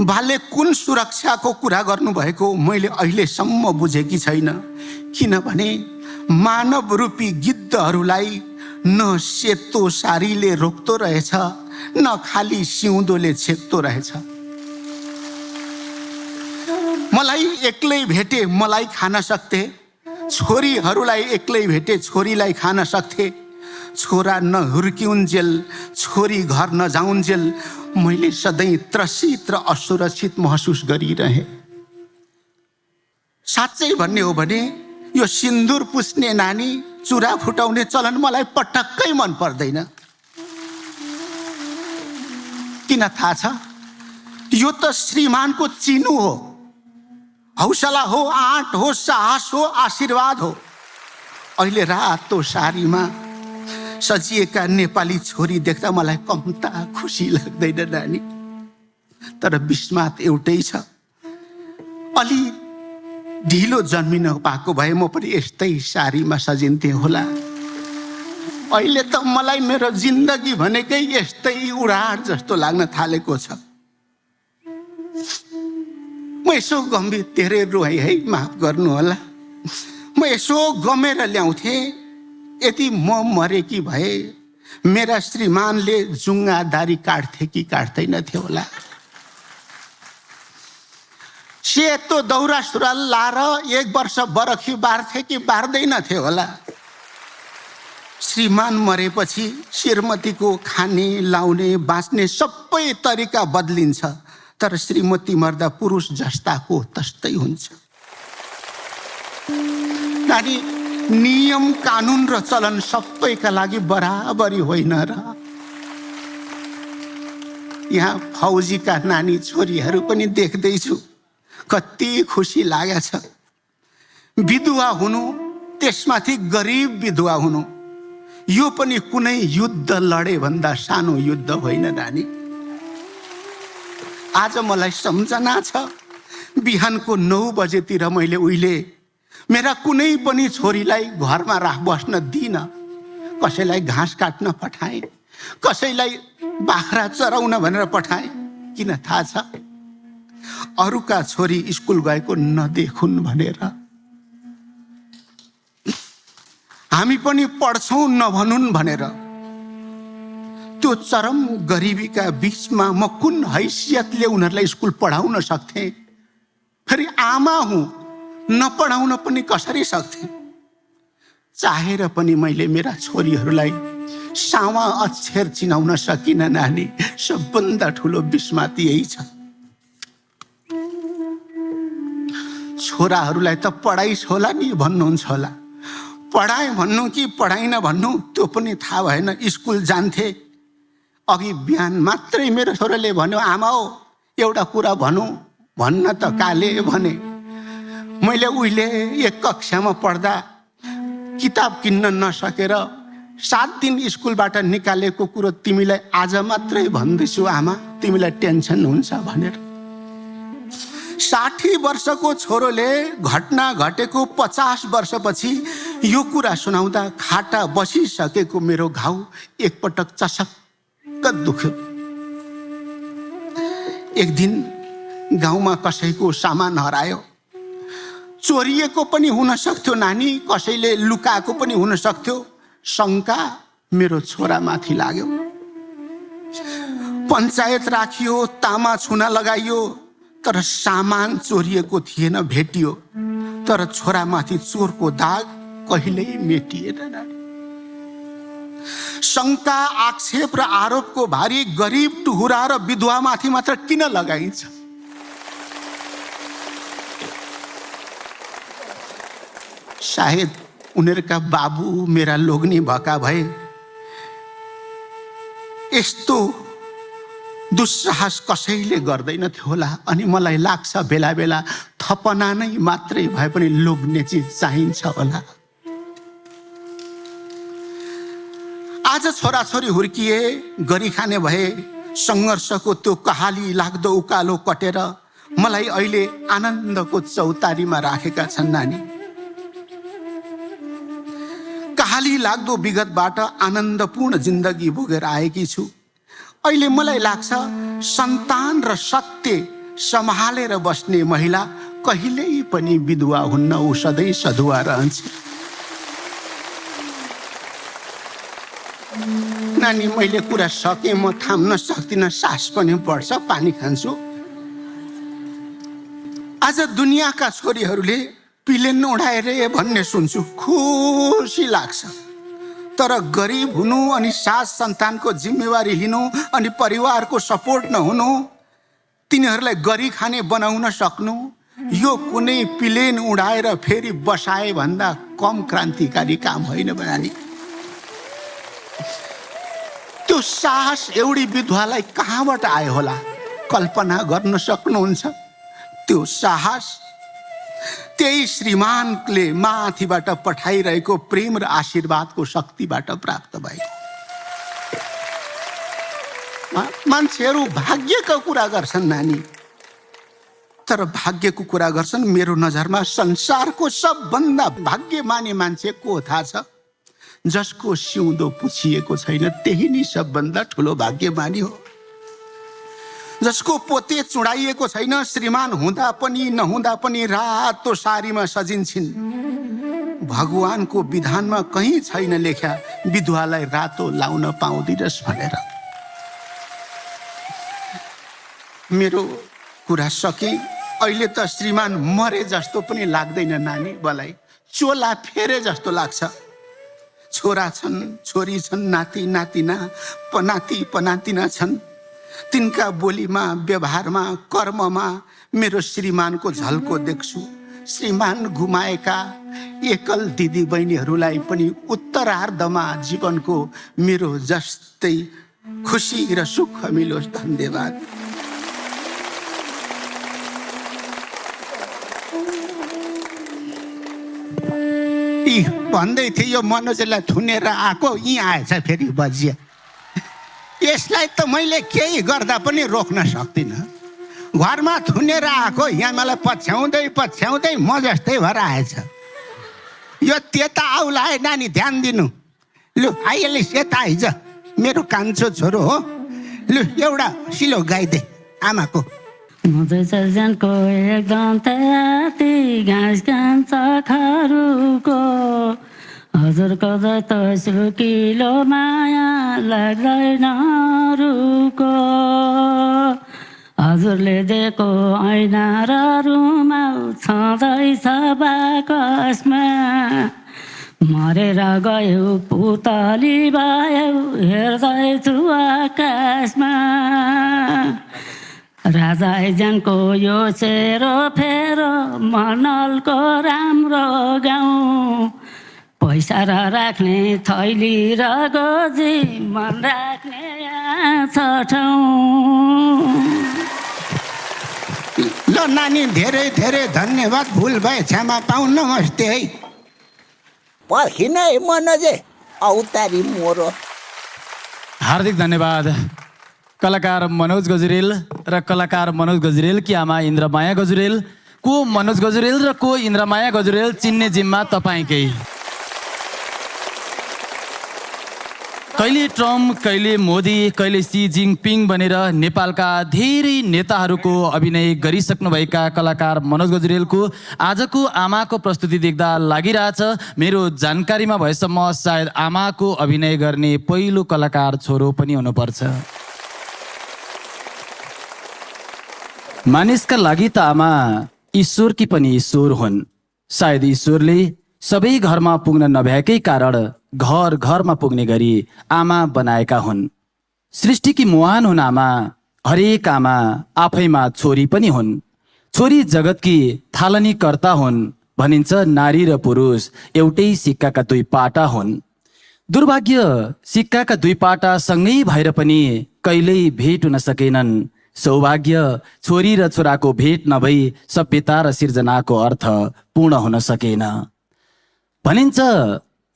बाले कुन सुरक्षाको कुरा गर्नुभएको मैले अहिलेसम्म बुझेकी छैन, किनभने मानव रूपी गिद्धहरूलाई न सेतो सारीले रोक्दो रहेछ, न खाली सिउँदोले छेक्दो रहेछ। मलाई एक्लै भेटे मलाई खान सक्थे, छोरीहरूलाई एक्लै भेटे छोरीलाई खान सक्थे। छोरा नहुर्किउन्जेल, छोरी घर नजाउन्जेल मैले सधैँ त्रसित र असुरक्षित महसुस गरिरहेँ। साँच्चै भन्ने हो भने यो सिन्दुर पुस्ने नानी, चुरा फुटाउने चलन मलाई पटक्कै मन पर्दैन। किन थाहा छ? यो त श्रीमानको चिनो हो, हौसला हो, आँट हो, साहस हो, आशीर्वाद हो। अहिले रातो सारीमा सजिएका नेपाली छोरी देख्दा मलाई कम्ता खुसी लाग्दैन नानी। तर बिस्मात एउटै छ, अलि ढिलो जन्मिन पाएको भए म पनि यस्तै सारीमा सजिन्थे होला। अहिले त मलाई मेरो जिन्दगी भनेकै यस्तै उडाड जस्तो लाग्न थालेको छ। म यसो गम्भीर धेरै रोएँ है, माफ गर्नु होला। म यसो गमेर ल्याउँथे, यदि म मरेकी भए मेरा श्रीमानले जुङ्गा दारी काट्थे कि काट्दैनथे होला। सेतो दौरा सुरुवाल लाएर 1 वर्ष बरखी बार्थे कि बार्दैनथे होला। श्रीमान मरेपछि श्रीमतीको खाने, लाउने, बाँच्ने सबै तरिका बदलिन्छ, तर श्रीमती मर्दा पुरुष जस्ताको तस्तै हुन्छ। नानी, नियम कानुन र चलन सबैका लागि बराबरी होइन र? यहाँ फौजीका नानी छोरीहरू पनि देख्दैछु, कति खुसी लागेछ। विधवा हुनु, त्यसमाथि गरिब विधवा हुनु, यो पनि कुनै युद्ध लडे भन्दा सानो युद्ध होइन नानी। आज मलाई सम्झना छ, बिहानको 9 बजेतिर मैले उहिले मेरा कुनै पनि छोरीलाई घरमा बस्न दिन। कसैलाई घाँस काट्न पठाएँ, कसैलाई बाख्रा चराउन भनेर पठाएँ। किन थाहा छ? अरूका छोरी स्कुल गएको नदेखुन् भनेर। हामी पनि पढ्छौँ नभनुन् भनेर। त्यो त्यो चरम गरिबीका बीचमा म कुन हैसियतले उनीहरूलाई स्कुल पढाउन सक्थेँ? फेरि आमा हुँ, नपढाउन पनि कसरी सक्थेँ? चाहेर पनि मैले मेरा छोरीहरूलाई सावा अक्षर चिनाउन सकिनँ नानी। सबभन्दा ठुलो बिस्माती यही छ। छोराहरूलाई त पढाइस होला नि भन्नुहुन्छ होला, पढाएँ भन्नु कि पढाइन भन्नु त्यो पनि थाहा भएन। स्कुल जान्थे, अघि बिहान मात्रै मेरो छोराले भन्यो, आमा हो एउटा कुरा भनौँ भन्न त काले भने। मैले उहिले 1 कक्षामा पढ्दा किताब किन्न नसकेर 7 दिन स्कुलबाट निकालेको कुरो तिमीलाई आज मात्रै भन्दैछु आमा, तिमीलाई टेन्सन हुन्छ भनेर। 60 वर्षको छोरोले घटना घटेको 50 वर्षपछि यो कुरा सुनाउँदा खाटा बसिसकेको मेरो घाउ एकपटक चसक्क दुख्यो। एक दिन गाउँमा कसैको सामान हरायो, चोरिएको पनि हुन सक्थ्यो नानी, कसैले लुकाएको पनि हुन सक्थ्यो। शङ्का मेरो छोरामाथि लाग्यो। पञ्चायत राखियो, तामा छुना लगाइयो, तर सामान चोरिएको थिएन, भेटियो। तर छोरामाथि चोरको दाग कहिल्यै मेटिएन। शङ्का, आक्षेप र आरोपको भारी गरिब, टुहुरा र विधवामाथि मात्र किन लगाइन्छ? सायद उनीहरूका बाबु मेरा लोग्ने भएका भए यस्तो दुस्साहस कसैले गर्दैनथ्यो होला। अनि मलाई लाग्छ बेला बेला थपना नै मात्रै भए पनि लोग्ने चिज चाहिन्छ होला। आज छोराछोरी हुर्किए, गरी खाने भए, सङ्घर्षको त्यो कहाली लाग्दो उकालो कटेर मलाई अहिले आनन्दको चौतारीमा राखेका छन् नानी। कहाली लाग्दो विगतबाट आनन्दपूर्ण जिन्दगी भोगेर आएकी छु। अहिले मलाई लाग्छ सन्तान र सत्य सम्हालेर बस्ने महिला कहिल्यै पनि विधवा हुन्न, ऊ सधैँ सधुवा रहन्छ। नानी मैले कुरा सकेँ, म थाम्न सक्दिनँ, सास पनि बढ्छ, पानी खान्छु। आज दुनियाँका छोरीहरूले प्लेन उडाएर भन्ने सुन्छु, खुसी लाग्छ। तर गरिब हुनु अनि सास सन्तानको जिम्मेवारी लिनु अनि परिवारको सपोर्ट नहुनु, तिनीहरूलाई गरी खाने बनाउन सक्नु, यो कुनै प्लेन उडाएर फेरि बसाए भन्दा कम क्रान्तिकारी काम होइन बनानी। त्यो साहस एउटी विधवालाई कहाँबाट आयो होला? कल्पना गर्न सक्नुहुन्छ? त्यो साहस त्यही श्रीमानले माथिबाट पठाइरहेको प्रेम र आशीर्वादको शक्तिबाट प्राप्त भएको। मान्छेहरू भाग्यको कुरा गर्छन् नानी, तर भाग्यको कुरा गर्छन्, मेरो नजरमा संसारको सबभन्दा भाग्यमानी मान्छे को थाहा छ? जसको सिउँदो पुछिएको छैन, त्यही नै सबभन्दा ठुलो भाग्यमानी हो। जसको पोते चुडाइएको छैन, श्रीमान हुँदा पनि नहुँदा पनि रातो सारीमा सजिन्छन्। भगवानको विधानमा कहीँ छैन लेख्या विधवालाई रातो लाउन पाउँदिनस् भनेर। मेरो कुरा सके। अहिले त श्रीमान मरे जस्तो पनि लाग्दैन नानी, मलाई चोला फेरे जस्तो लाग्छ। छोरा छन्, छोरी छन्, नाति नातिना, पनाति पनातिना छन्। तिनका बोलीमा, व्यवहारमा, कर्ममा मेरो श्रीमानको झल्को देख्छु। श्रीमान गुमाएका एकल दिदी बहिनीहरूलाई पनि उत्तरार्धमा जीवनको मेरो जस्तै खुसी र सुख मिलोस्। धन्यवाद। भन्दै थिए यो मनोजलाई थुनेर आएको, यहाँ आएछ फेरि बजिया। यसलाई त मैले केही गर्दा पनि रोक्न सक्दिनँ। घरमा थुनेर आएको, यहाँ मलाई पछ्याउँदै पछ्याउँदै म जस्तै भएर आएछ। यो त्यता आउला है नानी, ध्यान दिनु। लु आइले यता आइज, मेरो कान्छो छोरो हो। लु एउटा सिलो गाइदे आमाको। मधुजनको एकदम ताती घाँस कान्छ खरुको, हजुर हजुरको जस्तो सुकिलो माया लाग्दैन अरूको हजुरले दिएको ऐना र रुमाल छँदैछ बाकसमा मरेर गयो पुतली भयो हेर्दैछु आकाशमा राजा एजनको यो सेरो फेरो मनलको राम्रो गाउँ पैसा र राख्ने थैली र गोजी मन राख्ने यहाँ छ ठाउँ। ल नानी धेरै धेरै धन्यवाद, भुल भए क्षमा पाऊ, नमस्ते है। पर्खिन है मनोजे, औतारी मोरो। हार्दिक धन्यवाद कलाकार मनोज गजुरेल र कलाकार मनोज गजुरेल की आमा इन्द्रमाया गजुरेल। को मनोज गजुरेल र को इन्द्रमाया गजुरेल चिन्ने जिम्मा तपाईँकै। कहिले ट्रम्प, कहिले मोदी, कहिले सी जिङपिङ बनेर नेपालका धेरै नेताहरूको अभिनय गरिसक्नुभएका कलाकार मनोज गजुरेलको आजको आमाको प्रस्तुति देख्दा लागिरहेछ मेरो जानकारीमा भएसम्म सायद आमाको अभिनय गर्ने पहिलो कलाकार छोरो पनि हुनुपर्छ। मानिसका लागि त आमा ईश्वरकी पनि ईश्वर हुन्। सायद ईश्वरले सबै घरमा पुग्न नभएकै कारण घर घरमा पुग्ने गरी आमा बनाएका हुन्। सृष्टिकी मुहान हुन् आमा। हरेक आमा आफैमा छोरी पनि हुन्। छोरी जगतकी थालनीकर्ता हुन्। भनिन्छ नारी र पुरुष एउटै सिक्काका दुई पाटा हुन्। दुर्भाग्य सिक्काका दुई पाटा सँगै भएर पनि कहिल्यै भेट हुन सकेनन्। सौभाग्य छोरी र छोराको भेट नभई सभ्यता र सिर्जनाको अर्थ पूर्ण हुन सकेन। भनिन्छ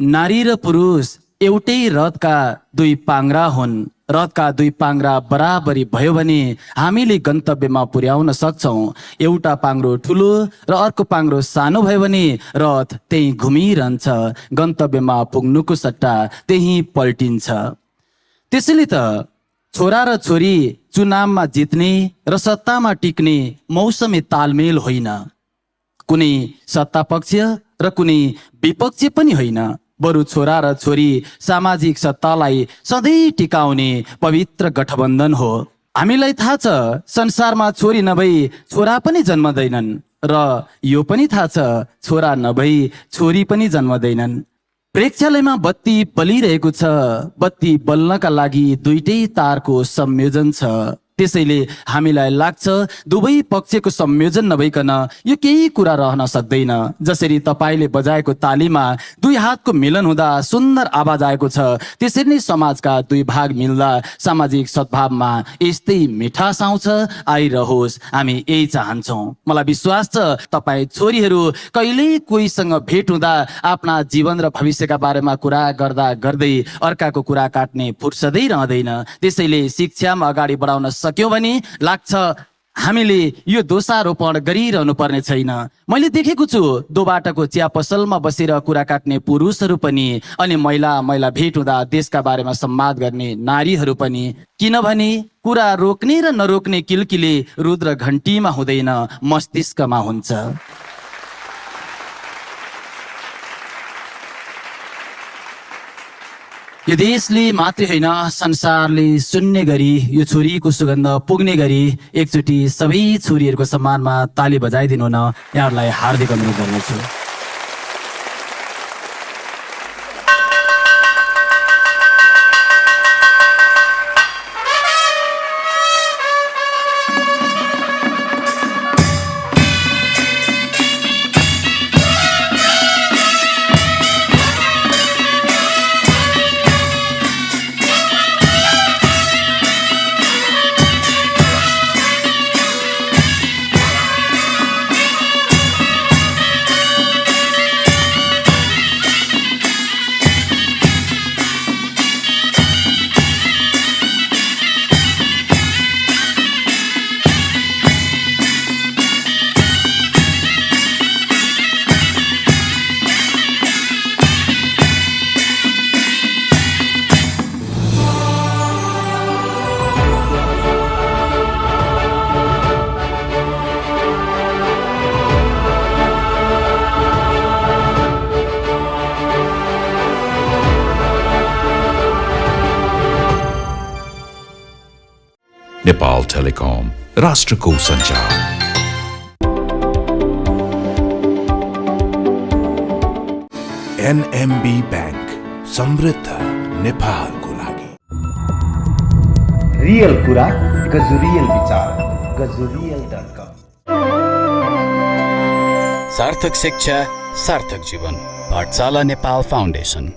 नारी र पुरुष एउटै रथका दुई पाङ्ग्रा हुन्। रथका दुई पाङ्ग्रा बराबरी भयो भने हामीले गन्तव्यमा पुर्याउन सक्छौँ। एउटा पाङ्ग्रो ठुलो र अर्को पाङ्ग्रो सानो भयो भने रथ त्यही घुमिरहन्छ, गन्तव्यमा पुग्नुको सट्टा त्यही पल्टिन्छ। त्यसैले त छोरा र छोरी चुनावमा जित्ने र सत्तामा टिक्ने मौसमी तालमेल होइन। कुनै सत्ता पक्ष र कुनै विपक्ष पनि होइन, बरु छोरा र छोरी सामाजिक सत्तालाई सधैँ टिकाउने पवित्र गठबन्धन हो। हामीलाई थाहा छ संसारमा छोरी नभई छोरा पनि जन्मदैनन् र यो पनि थाहा छ छोरा नभई छोरी पनि जन्मदैनन्। प्रेक्षालयमा बत्ती बलिरहेको छ। बत्ती बल्नका लागि दुईटै तारको संयोजन छ। त्यसैले हामीलाई लाग्छ दुवै पक्षको संयोजन नभइकन यो केही कुरा रहन सक्दैन। जसरी तपाईले बजाएको तालीमा दुई हातको मिलन हुँदा सुन्दर आवाज आएको छ, त्यसरी नै समाजका दुई भाग मिल्दा सामाजिक सद्भावमा यस्तै मिठास आउँछ, आइरहोस्, हामी यही चाहन्छौँ। मलाई विश्वास छ तपाईँ छोरीहरू कहिल्यै कोहीसँग भेट हुँदा आफ्ना जीवन र भविष्यका बारेमा कुरा गर्दा गर्दै अर्काको कुरा काट्ने फुर्सदै रहँदैन। त्यसैले शिक्षामा अगाडि बढाउन सक्यौं भने लाग्छ हामीले यो दोषारोपण गरिरहनु पर्ने छैन। मैले देखेको छु दोबाटाको चिया पसलमा बसेर कुरा काट्ने पुरुषहरू पनि अनि महिला भेट हुँदा देशका बारेमा संवाद गर्ने नारीहरू पनि। किनभने कुरा रोक्ने र नरोक्ने किलकिले रुद्र घण्टीमा हुँदैन, मस्तिष्कमा हुन्छ। यो देशले मात्रै होइन संसारले सुन्ने गरी यो छोरीको सुगन्ध पुग्ने गरी एकचोटि सबै छोरीहरूको सम्मानमा ताली बजाइदिनु न यहाँहरूलाई हार्दिक अनुरोध गर्दछु। नेपाल टेलिकम, राष्ट्रको सञ्चार। NMB बैंक, समृद्ध नेपालको लागि। रियल कुरा, गजुरियल विचार, गजुरियल.com। सार्थक शिक्षा, सार्थक जीवन, पाठशाला नेपाल फाउन्डेसन।